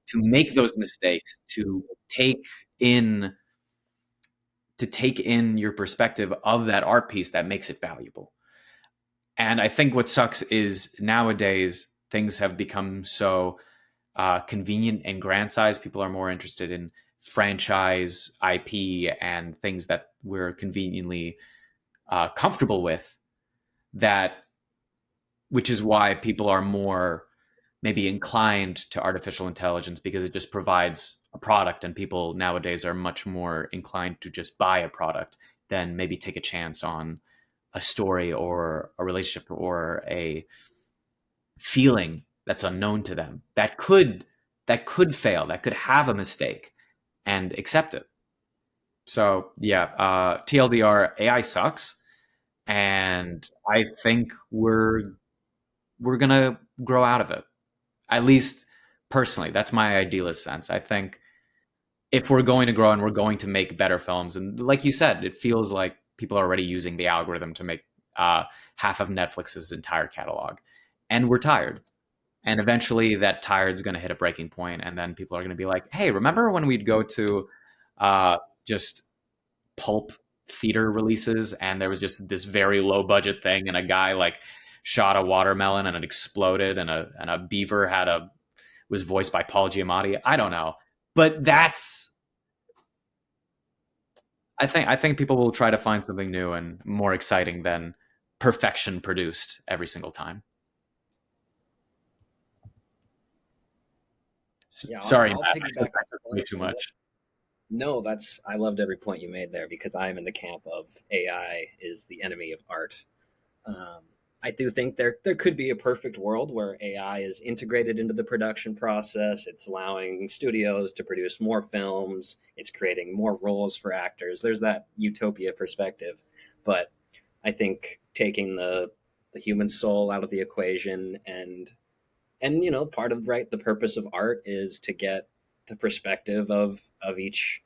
to make those mistakes, in to take in your perspective of that art piece that makes it valuable. And I think what sucks is nowadays things have become so convenient and grand size. People are more interested in franchise IP and things that we're conveniently comfortable with, that which is why people are more maybe inclined to artificial intelligence, because it just provides a product, and people nowadays are much more inclined to just buy a product than maybe take a chance on a story or a relationship or a feeling that's unknown to them, that could fail, that could have a mistake, and accept it. So yeah, TLDR, AI sucks, and I think we're gonna grow out of it. At least personally, that's my idealist sense. I think if we're going to grow and we're going to make better films, and like you said, it feels like people are already using the algorithm to make half of Netflix's entire catalog, and we're tired. And eventually, that tired's going to hit a breaking point, and then people are going to be like, "Hey, remember when we'd go to just pulp theater releases, and there was just this very low budget thing, and a guy like shot a watermelon and it exploded, and a beaver was voiced by Paul Giamatti." I don't know, but I think people will try to find something new and more exciting than perfection produced every single time. Yeah, Sorry, I'll Matt, I piggyback took that way too much. No, I loved every point you made there, because I'm in the camp of AI is the enemy of art. Um, I do think there could be a perfect world where AI is integrated into the production process. It's allowing studios to produce more films. It's creating more roles for actors. There's that utopia perspective, but I think taking the human soul out of the equation, and part of the purpose of art is to get the perspective of each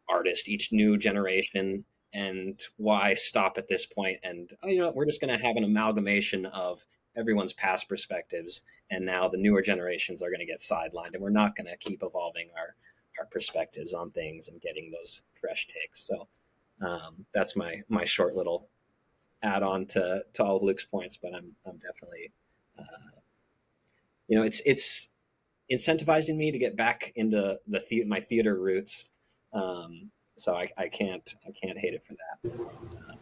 artist, each new generation, and why stop at this point? And we're just going to have an amalgamation of everyone's past perspectives, and now the newer generations are going to get sidelined, and we're not going to keep evolving our perspectives on things and getting those fresh takes. So that's my short little add on to all of Luke's points. But I'm definitely it's incentivizing me to get back into my theater roots. So I can't hate it for that.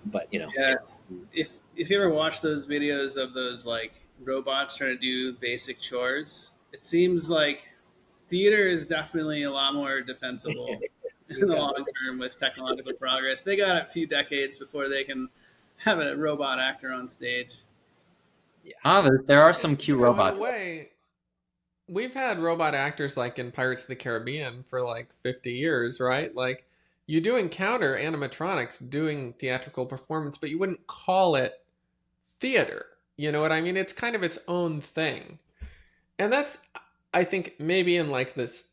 But Yeah, if you ever watch those videos of those like robots trying to do basic chores, it seems like theater is definitely a lot more defensible in the long term with technological progress. They got a few decades before they can have a robot actor on stage. Ah, there are some cute In a robots. way, we've had robot actors like in Pirates of the Caribbean for like 50 years, right? Like, you do encounter animatronics doing theatrical performance, but you wouldn't call it theater. You know what I mean? It's kind of its own thing. And that's, I think, maybe in like this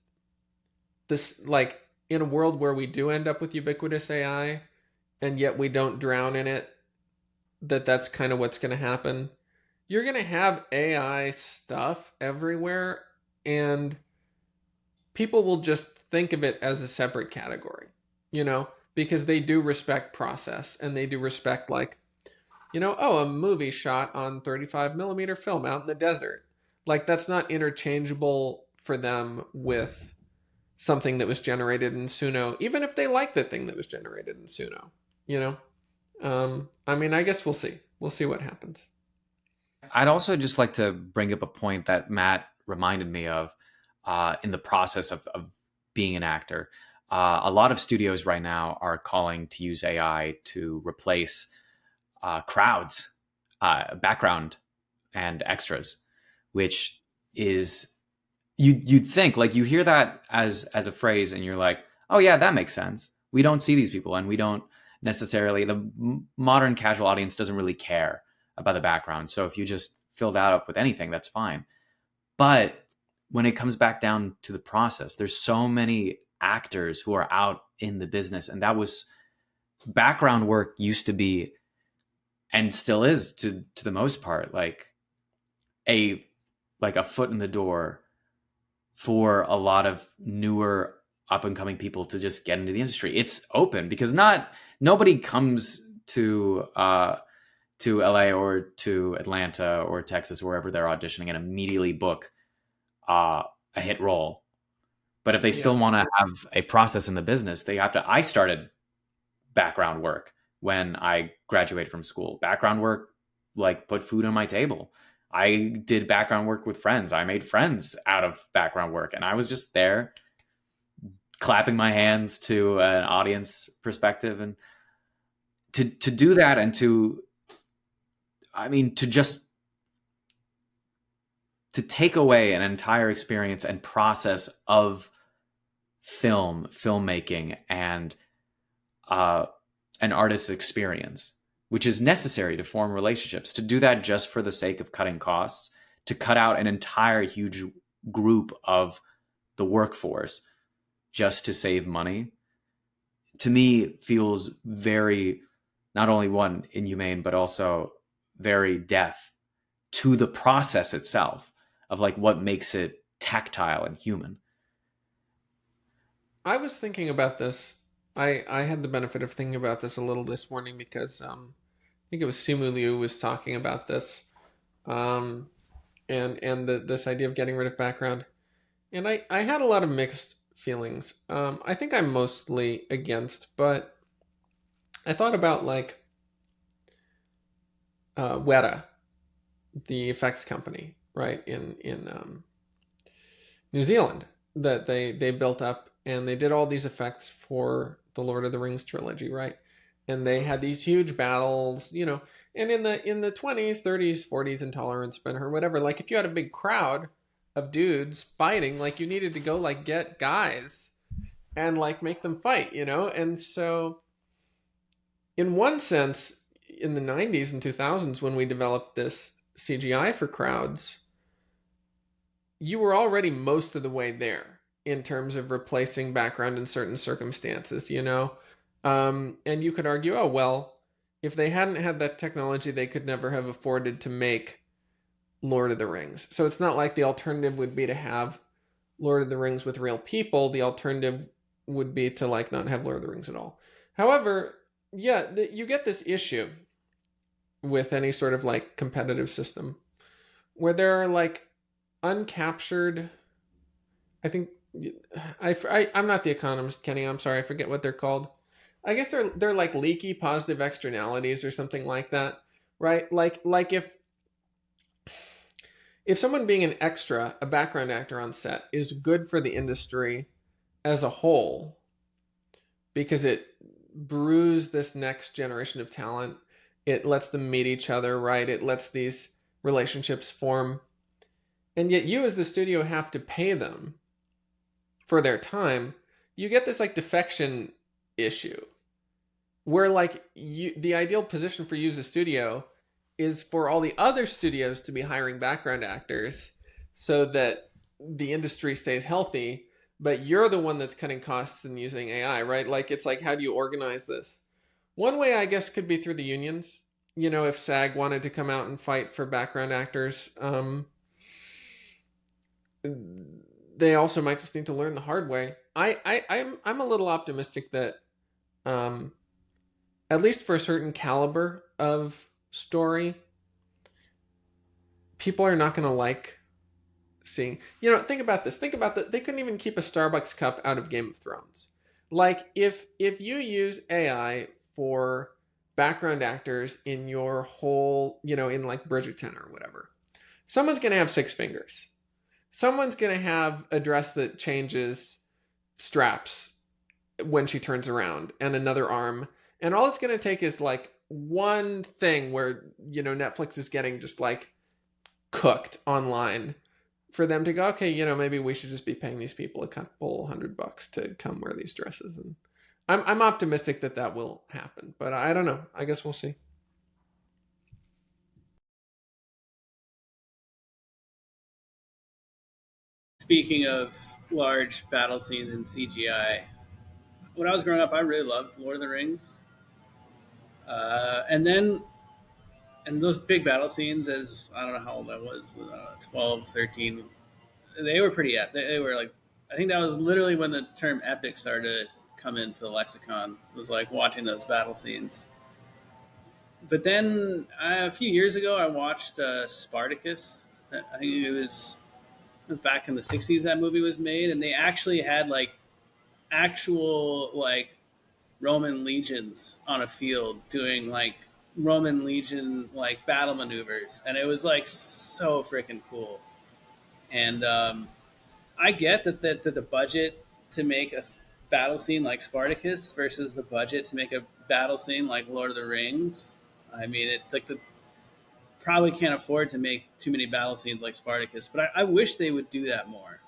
like in a world where we do end up with ubiquitous AI and yet we don't drown in it, that's kind of what's going to happen. You're going to have AI stuff everywhere, and people will just think of it as a separate category, because they do respect process, and they do respect, like, oh, a movie shot on 35 millimeter film out in the desert. Like, that's not interchangeable for them with something that was generated in Suno, even if they like the thing that was generated in Suno, you know? I mean, I guess we'll see. We'll see what happens. I'd also just like to bring up a point that Matt reminded me of in the process of being an actor. A lot of studios right now are calling to use AI to replace crowds, background, and extras, which is you'd think, like, you hear that as a phrase and you're like, oh yeah, that makes sense. We don't see these people, and we don't necessarily, the modern casual audience doesn't really care about the background. So if you just fill that up with anything, that's fine. But when it comes back down to the process, there's so many actors who are out in the business, and that was background work used to be, and still is to the most part, a like a foot in the door for a lot of newer up and coming people to just get into the industry. It's open because nobody comes to LA or to Atlanta or Texas, wherever they're auditioning, and immediately book a hit role. But if they still want to have a process in the business, they have to. I started background work when I graduated from school. Background work, like, put food on my table. I did background work with friends. I made friends out of background work, and I was just there clapping my hands to an audience perspective. And to do that, and to take away an entire experience and process of filmmaking, and an artist's experience, which is necessary to form relationships, to do that just for the sake of cutting costs, to cut out an entire huge group of the workforce just to save money, to me feels very, not only one, inhumane, but also very deaf to the process itself of, like, what makes it tactile and human. I was thinking about this. I had the benefit of thinking about this a little this morning because I think it was Simu Liu was talking about this, um, and this idea of getting rid of background. And I had a lot of mixed feelings. I think I'm mostly against, but I thought about, like, Weta, the effects company, right, in New Zealand, that they built up, and they did all these effects for the Lord of the Rings trilogy, right? And they had these huge battles, and in the 20s, 30s, 40s, Intolerance, Ben-Hur, whatever, like, if you had a big crowd of dudes fighting, like, you needed to go, like, get guys and, like, make them fight, And so in one sense, in the 90s and 2000s, when we developed this CGI for crowds, you were already most of the way there in terms of replacing background in certain circumstances. And you could argue, oh, well, if they hadn't had that technology, they could never have afforded to make Lord of the Rings. So it's not like the alternative would be to have Lord of the Rings with real people. The alternative would be to, like, not have Lord of the Rings at all. However, yeah, you get this issue with any sort of, like, competitive system where there are, like, uncaptured, I think, I'm not the economist, Kenny, I'm sorry, I forget what they're called. I guess they're like leaky positive externalities or something like that, right? Like if someone being an extra, a background actor on set, is good for the industry as a whole because it brews this next generation of talent, it lets them meet each other, right? It lets these relationships form. And yet you as the studio have to pay them for their time. You get this, like, defection issue where, like, the ideal position for you as a studio is for all the other studios to be hiring background actors so that the industry stays healthy, but you're the one that's cutting costs and using AI, right? Like, it's like, how do you organize this? One way, I guess, could be through the unions. If SAG wanted to come out and fight for background actors, they also might just need to learn the hard way. I'm a little optimistic that, at least for a certain caliber of story, people are not going to like seeing. Think about this. Think about that. They couldn't even keep a Starbucks cup out of Game of Thrones. Like, if you use AI for background actors in your whole, in like Bridgerton or whatever. Someone's going to have 6 fingers. Someone's going to have a dress that changes straps when she turns around and another arm. And all it's going to take is like one thing where, Netflix is getting just like cooked online for them to go, okay, maybe we should just be paying these people a couple $100 to come wear these dresses. And I'm optimistic that will happen, but I don't know. I guess we'll see. Speaking of large battle scenes in CGI, when I was growing up, I really loved Lord of the Rings. And those big battle scenes, as I don't know how old I was, 12, 13, they were pretty epic. They were like, I think that was literally when the term epic started to come into the lexicon. It was like watching those battle scenes. But then a few years ago, I watched Spartacus. I think it was back in the 60s that movie was made, and they actually had like actual like Roman legions on a field doing like Roman legion like battle maneuvers, and it was like so freaking cool. And I get that the budget to make a battle scene like Spartacus versus the budget to make a battle scene like Lord of the Rings. I mean, it like the probably can't afford to make too many battle scenes like Spartacus, but I wish they would do that more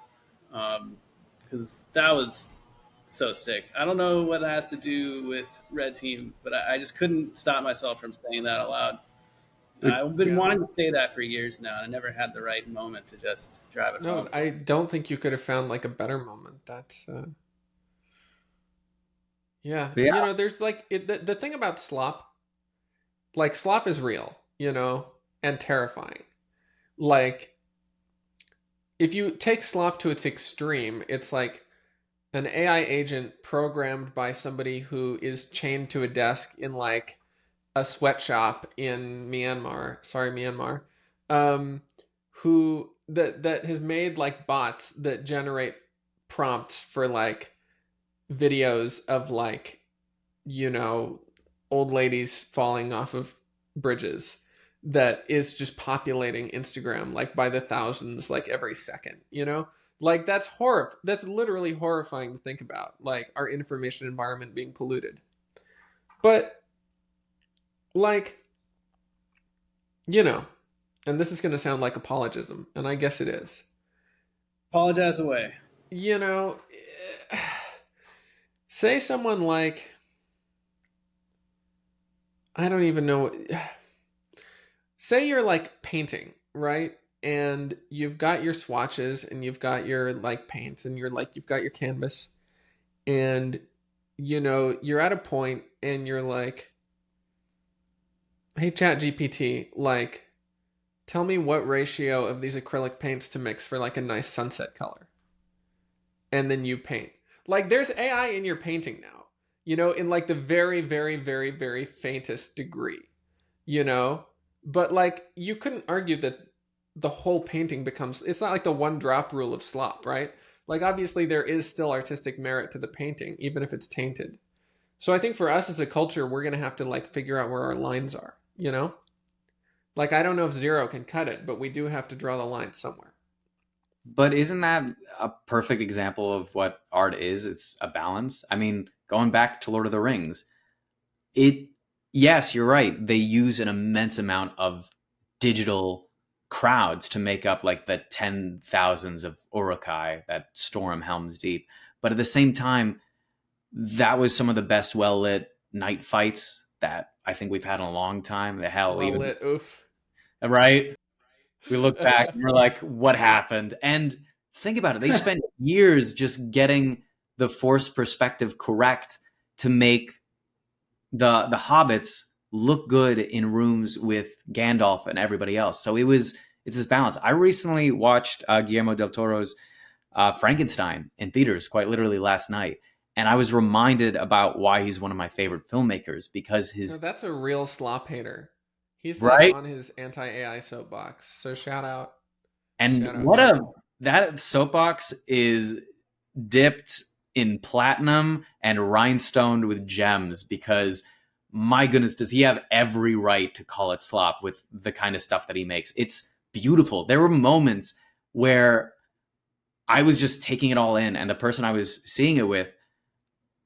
because that was so sick. I don't know what it has to do with Red Team, but I just couldn't stop myself from saying that aloud. I've been wanting to say that for years now, and I never had the right moment to just drive it home. No, I don't think you could have found like a better moment. That's yeah. There's like the thing about slop, like slop is real, and terrifying. Like if you take slop to its extreme, it's like an AI agent programmed by somebody who is chained to a desk in like a sweatshop in Myanmar, who that has made like bots that generate prompts for like videos of like, old ladies falling off of bridges, that is just populating Instagram like by the thousands, like every second, like that's that's literally horrifying to think about, like our information environment being polluted. But like, and this is going to sound like apologism, and I guess it is. Apologize away. Say someone like, I don't even know. Say you're like painting, right? And you've got your swatches and you've got your like paints and you've got your canvas, and you're at a point and you're like, hey, ChatGPT, like, tell me what ratio of these acrylic paints to mix for like a nice sunset color. And then you paint. Like there's AI in your painting now, in like the very, very, very, very faintest degree, but like you couldn't argue that the whole painting it's not like the one drop rule of slop, right? Like obviously there is still artistic merit to the painting, even if it's tainted. So I think for us as a culture, we're going to have to like figure out where our lines are, Like I don't know if zero can cut it, but we do have to draw the line somewhere. But isn't that a perfect example of what art is? It's a balance. I mean, going back to Lord of the Rings, yes, you're right. They use an immense amount of digital crowds to make up like the 10,000s of Uruk-hai that storm Helm's Deep. But at the same time, that was some of the best well-lit night fights that I think we've had in a long time. The hell, well-lit, oof. Right? We look back and we're like, what happened? And think about it. They spent years just getting the Force perspective correct to make the hobbits look good in rooms with Gandalf and everybody else. So it's this balance. I recently watched Guillermo del Toro's Frankenstein in theaters, quite literally last night. And I was reminded about why he's one of my favorite filmmakers, because that's a real slop hater. He's right on his anti-AI soapbox. So shout out. And that soapbox is dipped in platinum and rhinestoned with gems, because my goodness, does he have every right to call it slop with the kind of stuff that he makes? It's beautiful. There were moments where I was just taking it all in, and the person I was seeing it with,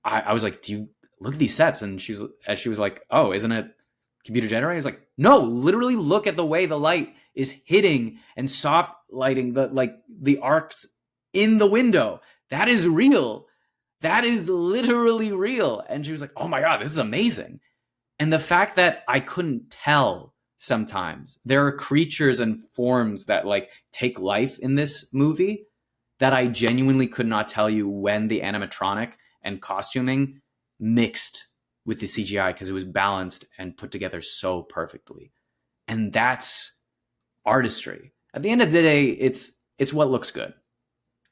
I was like, "Do you look at these sets?" And she was like, "Oh, isn't it computer generated?" I was like, "No, literally look at the way the light is hitting and soft lighting the arcs in the window. That is real. That is literally real." And she was like, "Oh my God, this is amazing." And the fact that I couldn't tell sometimes, there are creatures and forms that like take life in this movie that I genuinely could not tell you when the animatronic and costuming mixed with the CGI, because it was balanced and put together so perfectly. And that's artistry. At the end of the day, it's what looks good.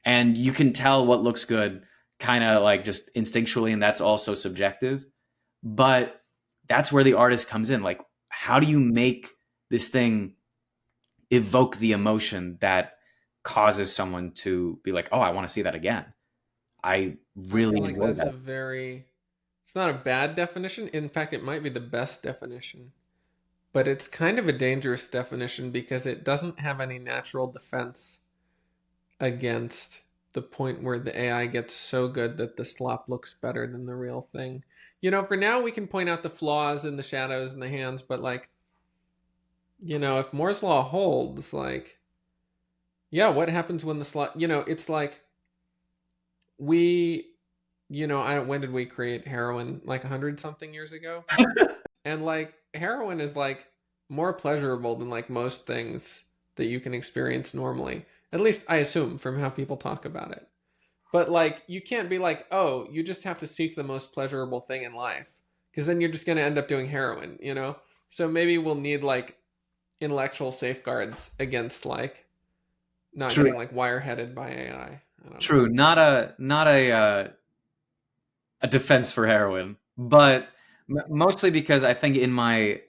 And you can tell what looks good kind of like just instinctually, and that's also subjective. But that's where the artist comes in. Like, how do you make this thing evoke the emotion that causes someone to be like, "Oh, I want to see that again"? I really feel like enjoy that's that. it's not a bad definition. In fact, it might be the best definition. But it's kind of a dangerous definition because it doesn't have any natural defense against the point where the AI gets so good that the slop looks better than the real thing. For now we can point out the flaws in the shadows and the hands, but like, if Moore's law holds, like, yeah, what happens when the slot, it's like we, when did we create heroin? Like 100 something years ago? And like heroin is like more pleasurable than like most things that you can experience normally. At least I assume from how people talk about it. But like you can't be like, "Oh, you just have to seek the most pleasurable thing in life," because then you're just going to end up doing heroin. So maybe we'll need like intellectual safeguards against like not True. getting like wire-headed by AI. I don't True. know. Not a defense for heroin, but mostly because I think in my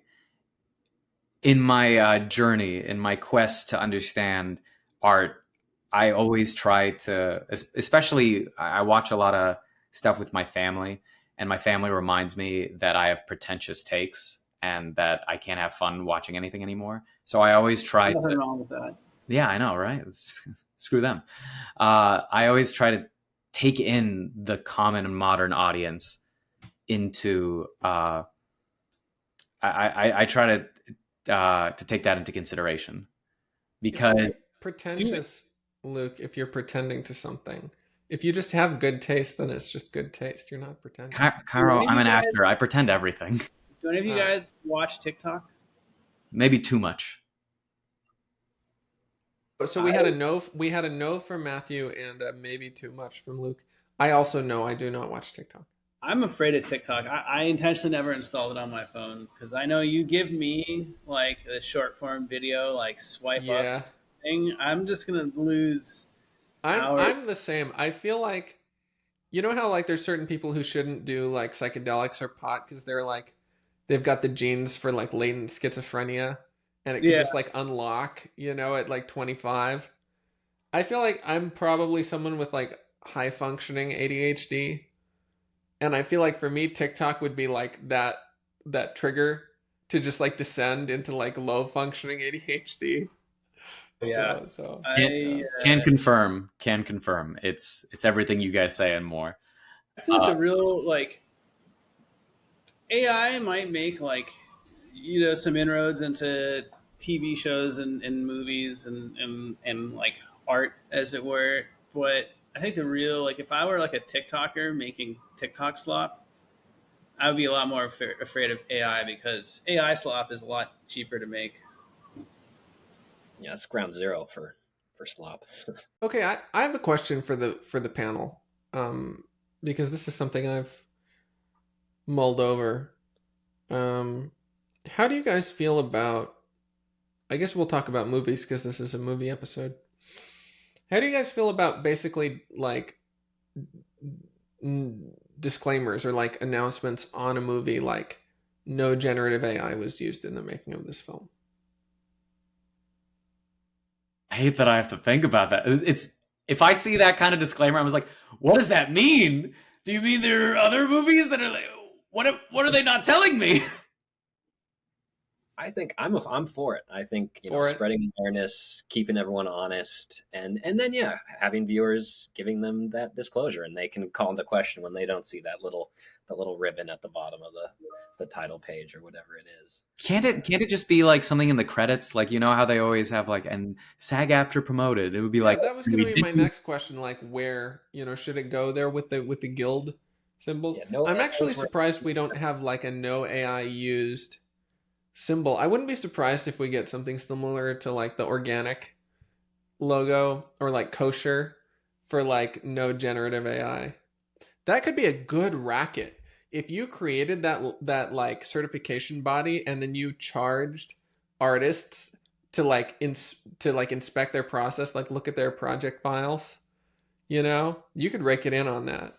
journey, in my quest to understand art, I always try to, especially I watch a lot of stuff with my family, and my family reminds me that I have pretentious takes and that I can't have fun watching anything anymore. So I always try Nothing to, wrong with that. yeah, I know, right? Screw them. I always try to take in the common and modern audience into, I try to take that into consideration, It's not because pretentious, Luke, if you're pretending to something. If you just have good taste, then it's just good taste. You're not pretending. Cairo, any of I'm you an guys actor. I pretend everything. Do any of you guys watch TikTok? Maybe too much. So we had a no from Matthew and maybe too much from Luke. I also know I do not watch TikTok. I'm afraid of TikTok. I intentionally never installed it on my phone because I know you give me like a short form video, like swipe up Yeah. thing. I'm just gonna lose I'm hours. I'm the same. I feel like how like there's certain people who shouldn't do like psychedelics or pot because they're like they've got the genes for like latent schizophrenia and it could Yeah, just like unlock, at like 25. I feel like I'm probably someone with like high functioning ADHD. And I feel like for me, TikTok would be like that trigger to just like descend into like low functioning ADHD. yeah. So Can, I can confirm. Can confirm. It's everything you guys say and more. I feel like the real like AI might make like some inroads into TV shows and movies and like art as it were. But I think the real like if I were like a TikToker making TikTok slop, I would be a lot more afraid of AI because AI slop is a lot cheaper to make. Yeah, it's ground zero for slop. okay, I have a question for the panel, because this is something I've mulled over. Um, how do you guys feel about? I guess we'll talk about movies because this is a movie episode. How do you guys feel about basically like disclaimers or like announcements on a movie like no generative AI was used in the making of this film? I hate that I have to think about that. It's if I see that kind of disclaimer, I was like, what does that mean? Do you mean there are other movies that are like, what are they not telling me? I think I'm for it. I think, For it. spreading awareness, keeping everyone honest, and then having viewers giving them that disclosure, and they can call into question when they don't see that little ribbon at the bottom of the title page or whatever it is. Can't it just be like something in the credits, like how they always have like and SAG after promoted? It would be like that was going to be my next question. Like, where should it go there with the guild symbols? Yeah, no I'm AI actually is worth- surprised we don't have like a no AI used symbol. I wouldn't be surprised if we get something similar to like the organic logo or like kosher for like no generative AI. That could be a good racket. If you created that like certification body and then you charged artists to like inspect their process, like look at their project files, you could rake it in on that.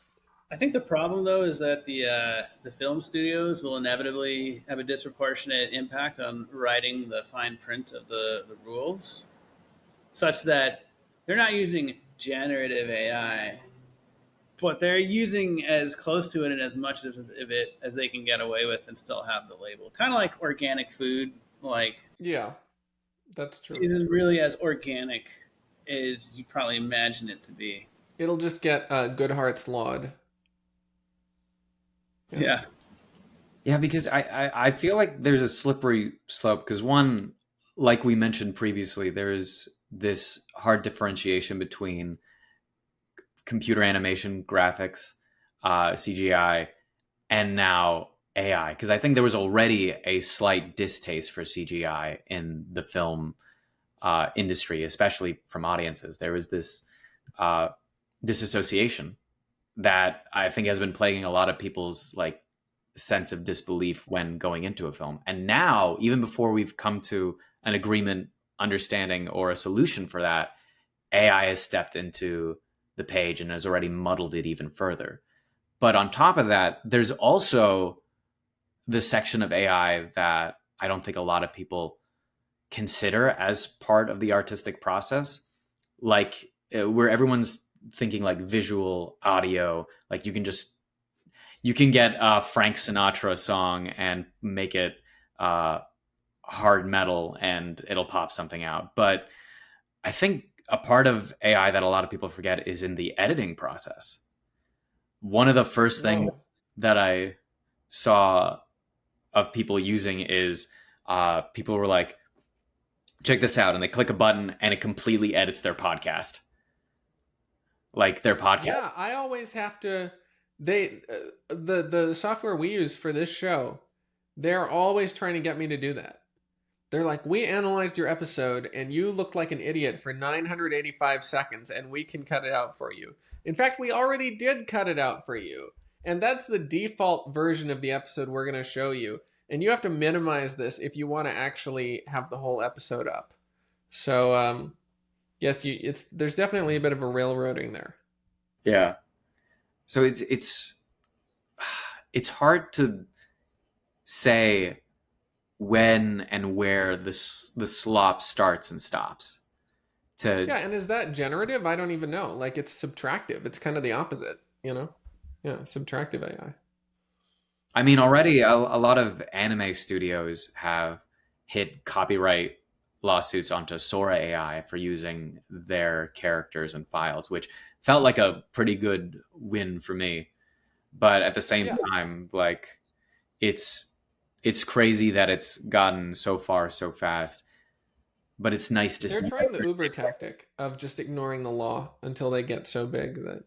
I think the problem, though, is that the film studios will inevitably have a disproportionate impact on writing the fine print of the rules, such that they're not using generative AI, but they're using as close to it and as much of it as they can get away with and still have the label. Kind of like organic food, like Yeah, that's true. isn't really as organic as you probably imagine it to be. It'll just get Good Hearts Laud. Yeah. Yeah, because I feel like there's a slippery slope because one, like we mentioned previously, there's this hard differentiation between computer animation graphics, CGI, and now AI. Because I think there was already a slight distaste for CGI in the film industry, especially from audiences. There was this disassociation that I think has been plaguing a lot of people's like sense of disbelief when going into a film. And now, even before we've come to an agreement, understanding, or a solution for that, AI has stepped into the page and has already muddled it even further. But on top of that, there's also the section of AI that I don't think a lot of people consider as part of the artistic process, like where everyone's thinking like visual audio, like you can get a Frank Sinatra song and make it hard metal and it'll pop something out. But I think a part of AI that a lot of people forget is in the editing process. One of the first things that I saw of people using is people were like, check this out, and they click a button and it completely edits their podcast. Like their podcast. Yeah, I always have to. The software we use for this show, they're always trying to get me to do that. They're like, we analyzed your episode and you looked like an idiot for 985 seconds and we can cut it out for you. In fact, we already did cut it out for you. And that's the default version of the episode we're going to show you. And you have to minimize this if you want to actually have the whole episode up. So, yes, there's definitely a bit of a railroading there. Yeah. So it's hard to say when and where the slop starts and stops. Yeah, and is that generative? I don't even know. Like, it's subtractive. It's kind of the opposite, Yeah, subtractive AI. I mean, already a lot of anime studios have hit copyright lawsuits onto Sora AI for using their characters and files, which felt like a pretty good win for me. But at the same time, like it's crazy that it's gotten so far so fast. But it's nice to see. They're trying the Uber tactic of just ignoring the law until they get so big that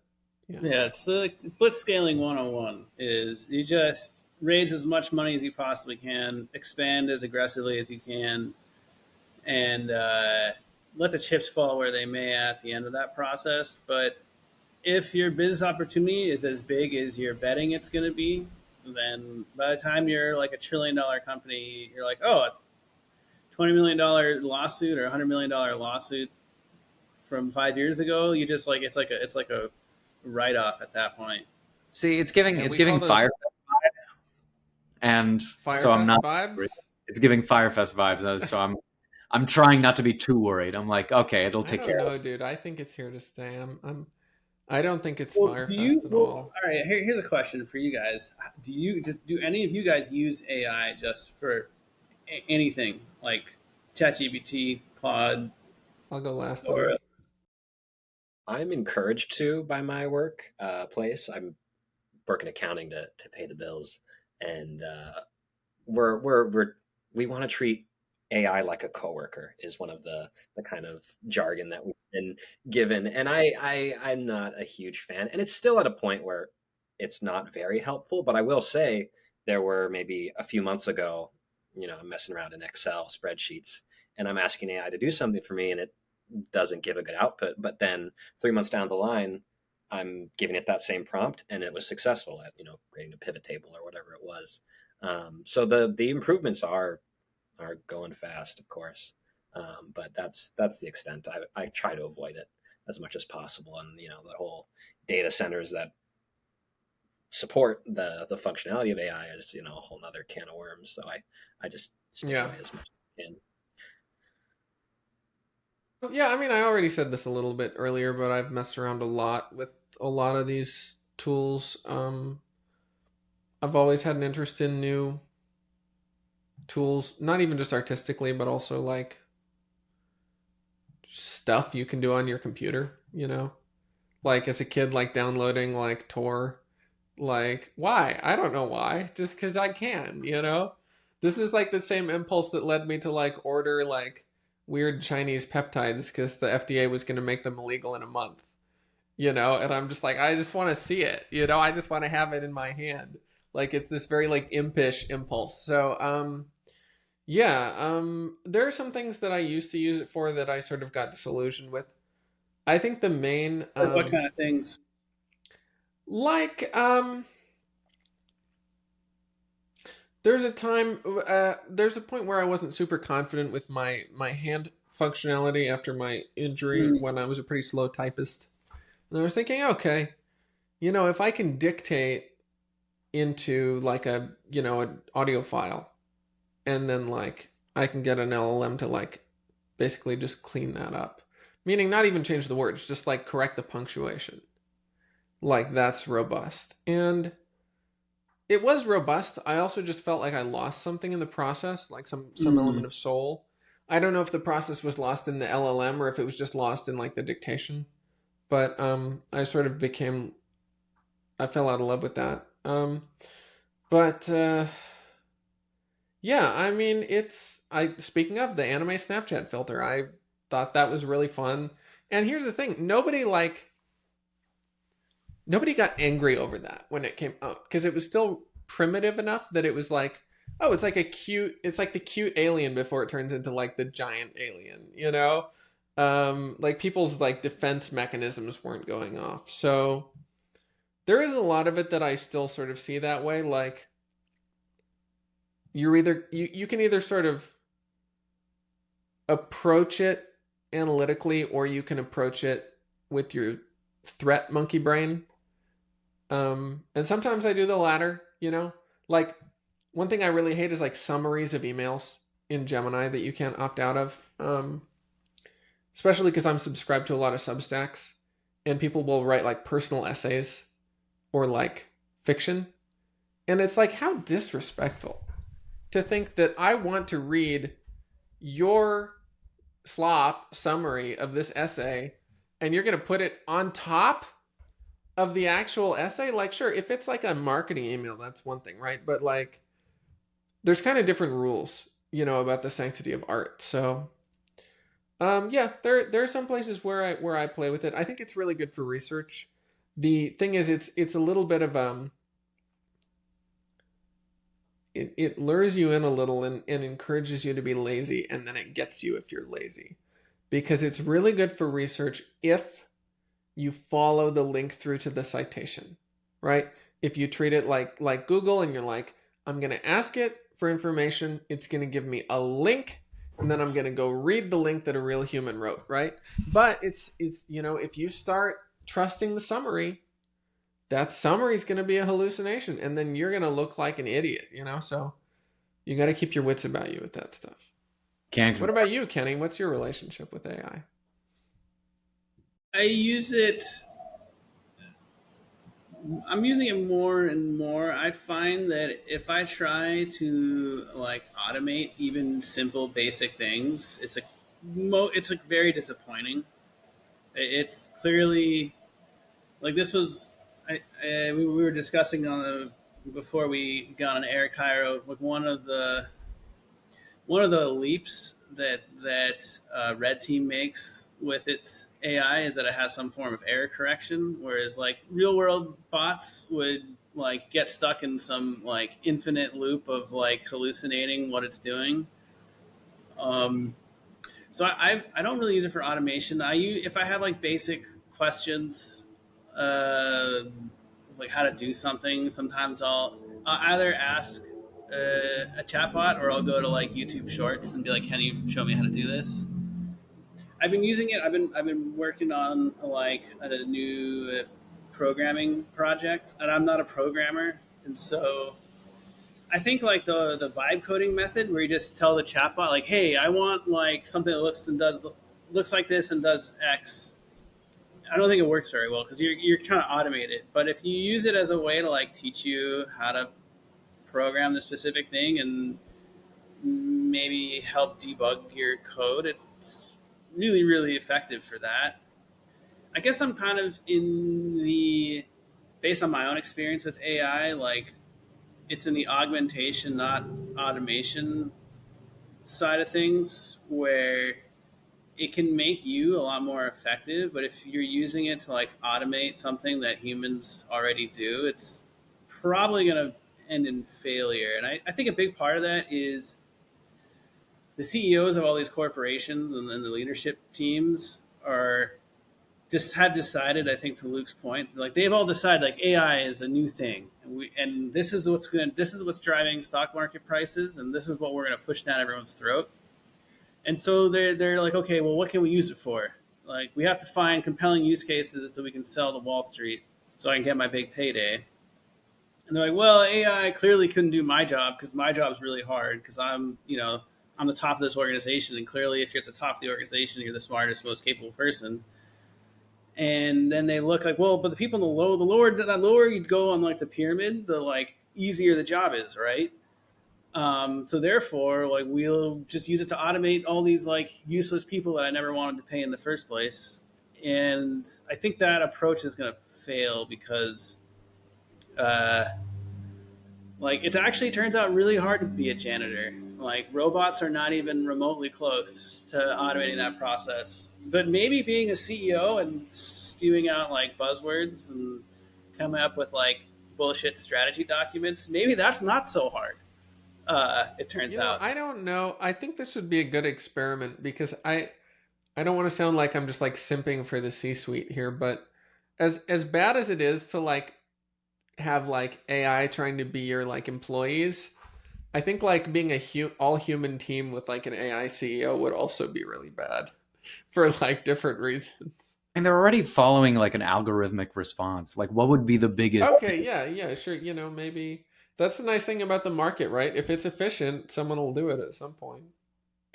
it's the blitzscaling 101 is you just raise as much money as you possibly can, expand as aggressively as you can, and let the chips fall where they may at the end of that process. But if your business opportunity is as big as you're betting it's going to be, then by the time you're like $1 trillion company, you're like, oh, a $20 million lawsuit or $100 million lawsuit from 5 years ago, you just like it's like a write off at that point. See, it's giving Firefest vibes, and so I'm not. Vibes? It's giving Firefest vibes, so I'm trying not to be too worried. I'm like, okay, it'll take care of it. Dude. I think it's here to stay. I don't think it's Well, Firefest at all. all right, here's a question for you guys. Do any of you guys use AI just for anything like ChatGPT, Claude, I'll go last on or this. I'm encouraged to by my work place. I'm working accounting to pay the bills, and we're we want to treat AI like a coworker is one of the kind of jargon that we've been given, and I'm not a huge fan, and it's still at a point where it's not very helpful. But I will say there were maybe a few months ago, I'm messing around in Excel spreadsheets, and I'm asking AI to do something for me, and it doesn't give a good output. But then 3 months down the line, I'm giving it that same prompt, and it was successful at creating a pivot table or whatever it was. So the improvements are going fast, of course, but that's the extent. I try to avoid it as much as possible, and the whole data centers that support the functionality of AI is a whole nother can of worms. So I just stay Yeah. away as much as I can. Yeah, I mean, I already said this a little bit earlier, but I've messed around a lot with a lot of these tools. I've always had an interest in new tools, not even just artistically, but also like stuff you can do on your computer, Like as a kid, like downloading like Tor. Like, why? I don't know why. Just because I can. This is like the same impulse that led me to like order like weird Chinese peptides because the FDA was going to make them illegal in a month. And I'm just like, I just want to see it. I just want to have it in my hand. Like it's this very like impish impulse. So, yeah, there are some things that I used to use it for that I sort of got disillusioned with. I think the main, like what kind of things? like, there's a point where I wasn't super confident with my hand functionality after my injury Mm, when I was a pretty slow typist. And I was thinking, okay, if I can dictate into like an audio file and then like I can get an LLM to like basically just clean that up. Meaning not even change the words, just like correct the punctuation. Like that's robust. And it was robust. I also just felt like I lost something in the process, like some mm. element of soul. I don't know if the process was lost in the LLM or if it was just lost in like the dictation. But I sort of I fell out of love with that. But yeah, I mean, I speaking of the anime Snapchat filter, I thought that was really fun. And here's the thing, nobody got angry over that when it came out because it was still primitive enough that it was like, oh, it's like the cute alien before it turns into like the giant alien. Like people's like defense mechanisms weren't going off. So there is a lot of it that I still sort of see that way. Like you can either sort of approach it analytically or you can approach it with your threat monkey brain. And sometimes I do the latter. Like one thing I really hate is like summaries of emails in Gemini that you can't opt out of. Especially because I'm subscribed to a lot of Substacks and people will write like personal essays or like fiction. And it's like, how disrespectful to think that I want to read your slop summary of this essay and you're going to put it on top of the actual essay. Like, sure, if it's like a marketing email, that's one thing, right? But like, there's kind of different rules, about the sanctity of art. So, yeah, there are some places where I play with it. I think it's really good for research. The thing is, it's a little bit of it lures you in a little and encourages you to be lazy, and then it gets you if you're lazy, because it's really good for research if you follow the link through to the citation, right? If you treat it like Google and you're like, I'm going to ask it for information, it's going to give me a link, and then I'm going to go read the link that a real human wrote, right? But it's if you start trusting the summary, that summary is going to be a hallucination, and then you're going to look like an idiot. So you got to keep your wits about you with that stuff. Can't What about you, Kenny? What's your relationship with AI? I use it I'm using it more and more. I find that if I try to like automate even simple basic things, it's like very disappointing. It's clearly like this was we were discussing on the before we got on air, Cairo, like one of the leaps that Red Team makes with its AI is that it has some form of error correction, whereas like real world bots would like get stuck in some like infinite loop of like hallucinating what it's doing. Um, so I don't really use it for automation. If I have like basic questions, uh, like how to do something. Sometimes I'll either ask a chatbot or I'll go to like YouTube Shorts and be like, "Can you show me how to do this?" I've been using it. I've been working on like a new programming project, and I'm not a programmer, and so I think like the vibe coding method where you just tell the chatbot like, "Hey, I want like something that looks like this and does X." I don't think it works very well because you're trying to automate it. But if you use it as a way to like teach you how to program the specific thing and maybe help debug your code, it's really really effective for that. I guess I'm kind of in the based on my own experience with AI, like it's in the augmentation, not automation side of things where it can make you a lot more effective, but if you're using it to like automate something that humans already do, it's probably going to end in failure. And I think a big part of that is the CEOs of all these corporations and then the leadership teams are just have decided, I think to Luke's point, like they've all decided like AI is the new thing. And this is what's driving stock market prices and this is what we're going to push down everyone's throat. And so they're like, okay, well, what can we use it for? Like, we have to find compelling use cases that we can sell to Wall Street so I can get my big payday. And they're like, well, AI clearly couldn't do my job because my job's really hard because I'm the top of this organization. And clearly, if you're at the top of the organization, you're the smartest, most capable person. And then they look like, well, but the people in the lower you go on like the pyramid, the like easier the job is, right? So therefore, like we'll just use it to automate all these like useless people that I never wanted to pay in the first place. And I think that approach is going to fail because, uh, like, it actually turns out really hard to be a janitor. Like, robots are not even remotely close to automating that process. But maybe being a CEO and spewing out like buzzwords and coming up with like bullshit strategy documents, maybe that's not so hard. It turns out. I don't know. I think this would be a good experiment because I don't want to sound like I'm just like simping for the C-suite here, but as bad as it is to like have like AI trying to be your like employees, I think like being all human team with like an AI CEO would also be really bad for like different reasons. And they're already following like an algorithmic response. Like, what would be the biggest? Okay, yeah, sure. Maybe that's the nice thing about the market, right? If it's efficient, someone will do it at some point.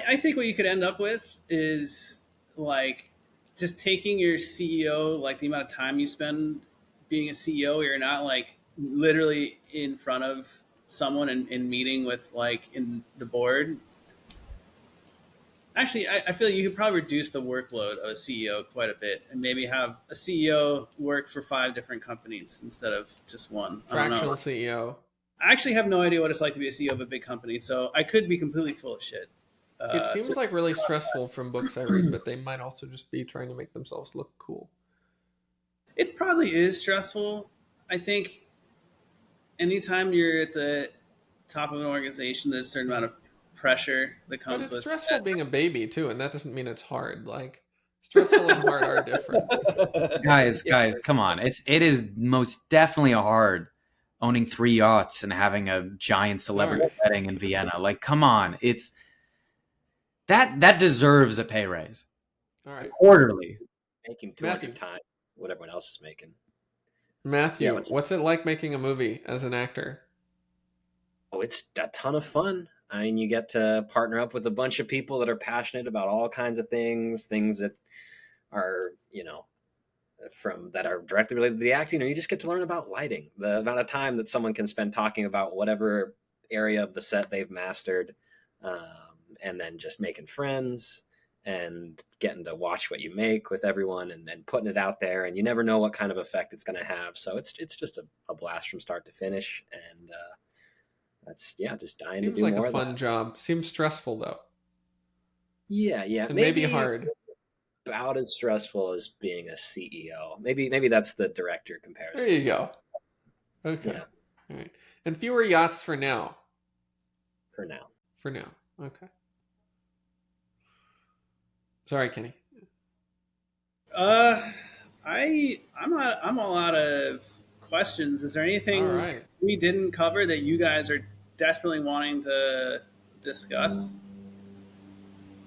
I think what you could end up with is like just taking your CEO, like the amount of time you spend being a CEO, you're not like literally in front of someone and meeting with like in the board. Actually, I feel like you could probably reduce the workload of a CEO quite a bit and maybe have a CEO work for 5 different companies instead of just one. I don't know. Fractional CEO. I actually have no idea what it's like to be a CEO of a big company, so I could be completely full of shit. It So seems like really stressful from books I read, but they might also just be trying to make themselves look cool. it probably is stressful. I think anytime you're at the top of an organization, there's a certain amount of pressure that But comes it's with stressful being a baby too, and that doesn't mean it's hard. Like stressful and hard are different. that. Guys, come on! It is most definitely hard owning 3 yachts and having a giant All celebrity right. wedding in Vienna. Like, come on! It's that deserves a pay raise All right. quarterly. Making 200 Matthew. times what everyone else is making. Yeah, Matthew, what's it like making a movie as an actor? it's a ton of fun. I mean, you get to partner up with a bunch of people that are passionate about all kinds of things that are, from that are directly related to the acting, or you just get to learn about lighting. The amount of time that someone can spend talking about whatever area of the set they've mastered, and then just making friends and getting to watch what you make with everyone and putting it out there. And you never know what kind of effect it's going to have. So it's just a blast from start to finish. And that's, just dying to Seems do like a more of fun that. job. Seems stressful though, Yeah, and maybe maybe hard. about as stressful as being a CEO. Maybe that's the director There comparison. you go. Okay. Yeah, All right. And fewer yachts for now. for now. For now. Okay. Sorry, Kenny. I'm all out of questions. Is there All anything right. we didn't cover that you guys are desperately wanting to discuss?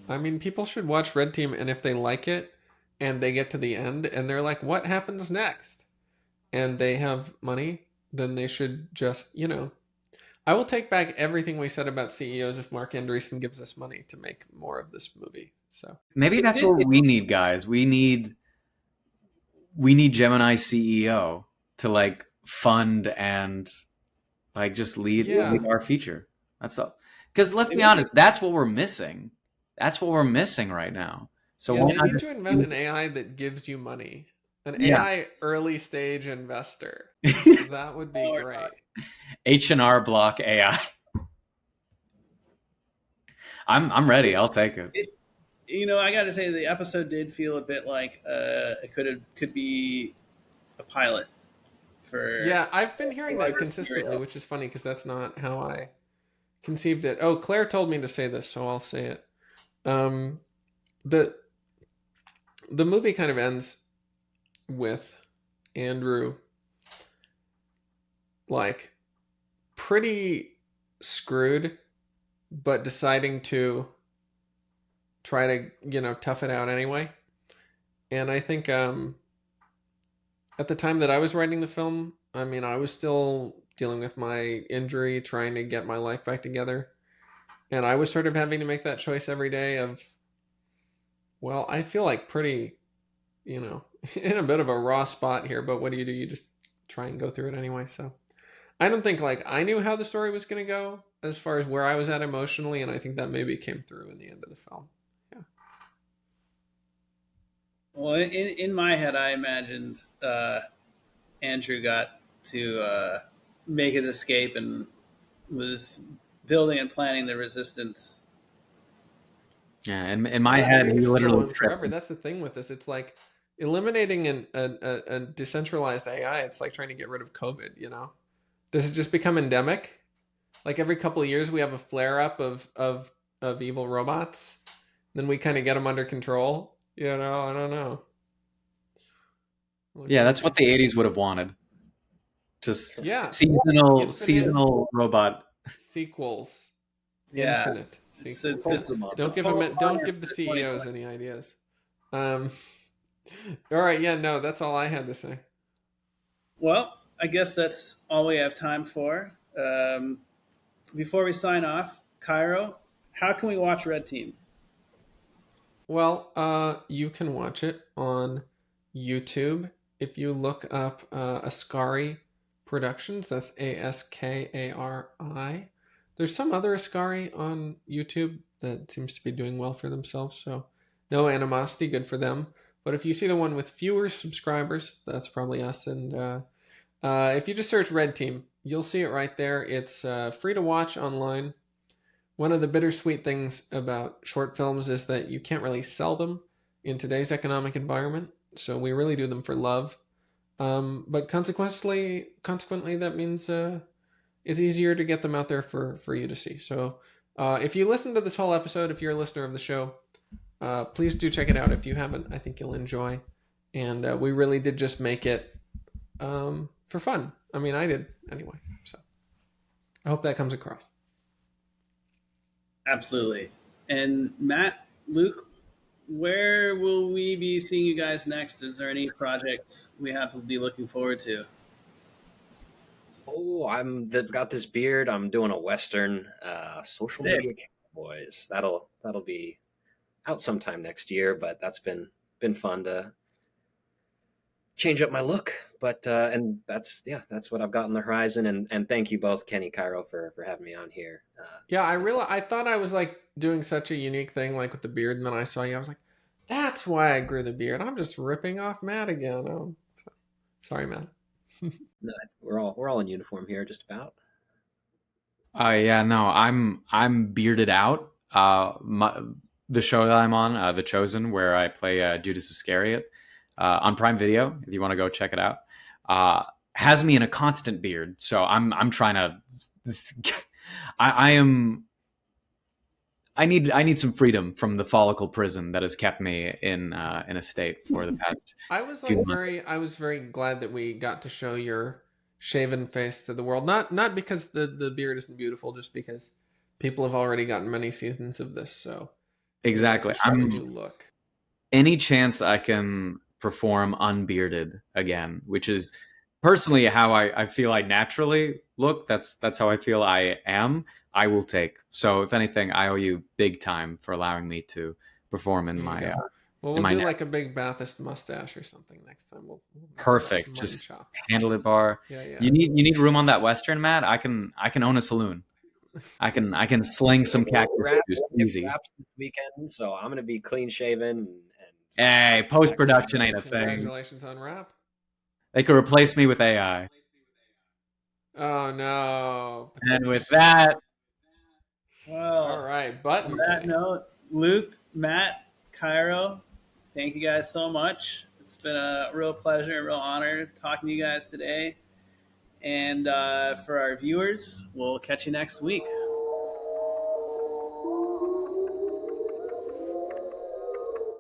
I mean, people should watch Red Team, and if they like it, and they get to the end, and they're like, "What happens next?" and they have money, then they should just, I will take back everything we said about CEOs if Mark Andreessen gives us money to make more of this movie. So Maybe that's what we need, guys. We need Gemini CEO to like fund and like just lead yeah, our feature. That's all. Because let's be honest, that's what we're missing. That's what we're missing right now. So yeah, why they not need just to invent an AI that gives you money, an yeah. AI early stage investor. That would be great. H&R Block AI. I'm ready. I'll take it. I got to say the episode did feel a bit like it could be a pilot for Yeah, I've been hearing that larger consistently, material. which is funny because that's not how I conceived it. Oh, Claire told me to say this, so I'll say it. Um, the the movie kind of ends with Andrew like pretty screwed, but deciding to try to tough it out anyway. And I think at the time that I was writing the film, I mean, I was still dealing with my injury, trying to get my life back together, and I was sort of having to make that choice every day of, well, I feel like pretty, in a bit of a raw spot here, but what do? You just try and go through it anyway. So I don't think like I knew how the story was going to go as far as where I was at emotionally, and I think that maybe came through in the end of the film. Yeah. Well, in my head, I imagined Andrew got to make his escape and was building and planning the resistance. Yeah, in my Yeah, head, we he could just go literally on tripped. forever. That's the thing with this. It's like eliminating a decentralized AI. It's like trying to get rid of COVID. Does it just become endemic? Like every couple of years, we have a flare up of evil robots. Then we kind of get them under control. I don't know. What Yeah, can you that's do? what the '80s would have wanted. Just Yeah, infinite seasonal robot. sequels. Yeah, Infinite so sequels. it's, Pokemon. it's a Don't give them. polar Don't honor give the for CEOs 2020. any ideas. Um. All right. Yeah. No. That's all I had to say. Well, I guess that's all we have time for. Before we sign off, Cairo, how can we watch Red Team? Well, you can watch it on YouTube if you look up Ascari Productions. That's Askari. There's some other Ascari on YouTube that seems to be doing well for themselves, so no animosity, good for them. But if you see the one with fewer subscribers, that's probably us. And if you just search Red Team, you'll see it right there. It's free to watch online. One of the bittersweet things about short films is that you can't really sell them in today's economic environment. So we really do them for love. But consequently, that means it's easier to get them out there for you to see. So if you listen to this whole episode, if you're a listener of the show, please do check it out. If you haven't, I think you'll enjoy. And we really did just make it for fun. I mean, I did anyway. So I hope that comes across. Absolutely. And Matt, Luke, where will we be seeing you guys next? Is there any projects we have to be looking forward to? Oh, they've got this beard. I'm doing a Western, social Sick. media cowboys. That'll be out sometime next year, but that's been fun to change up my look. But and that's what I've got on the horizon. And thank you both, Kenny, Cairo, for having me on here. Yeah, It's been fun. I thought I was like doing such a unique thing, like with the beard, and then I saw you. I was like, that's why I grew the beard. I'm just ripping off Matt again. Oh, sorry, Matt. No, we're all in uniform here, just about. Yeah, no, I'm bearded out. The show that I'm on, The Chosen, where I play Judas Iscariot on Prime Video. If you want to go check it out, has me in a constant beard. So I'm trying to. I am. I need some freedom from the follicle prison that has kept me in a state for the past few months. I was very glad that we got to show your shaven face to the world. Not because the beard isn't beautiful, just because people have already gotten many seasons of this. So we like Exactly. to show the new look. Any chance I can perform unbearded again, which is personally how I feel I naturally look. That's how I feel I am. I will take. So if anything, I owe you big time for allowing me to perform in There you my go. Well, in we'll my do like a big Baptist mustache or something next time. We'll mix up perfect. some mutton Just chops. handle it bar. Yeah, yeah. You need room on that Western, Matt. I can own a saloon. I can sling some cactus juice It easy. wraps this weekend, so I'm gonna be clean shaven and Hey, post production ain't a thing. Congratulations on rap. They could replace me with AI. Oh no. And with that, Well, All right, button. on that K. note, Luke, Matt, Cairo, thank you guys so much. It's been a real pleasure, a real honor talking to you guys today. And for our viewers, we'll catch you next week.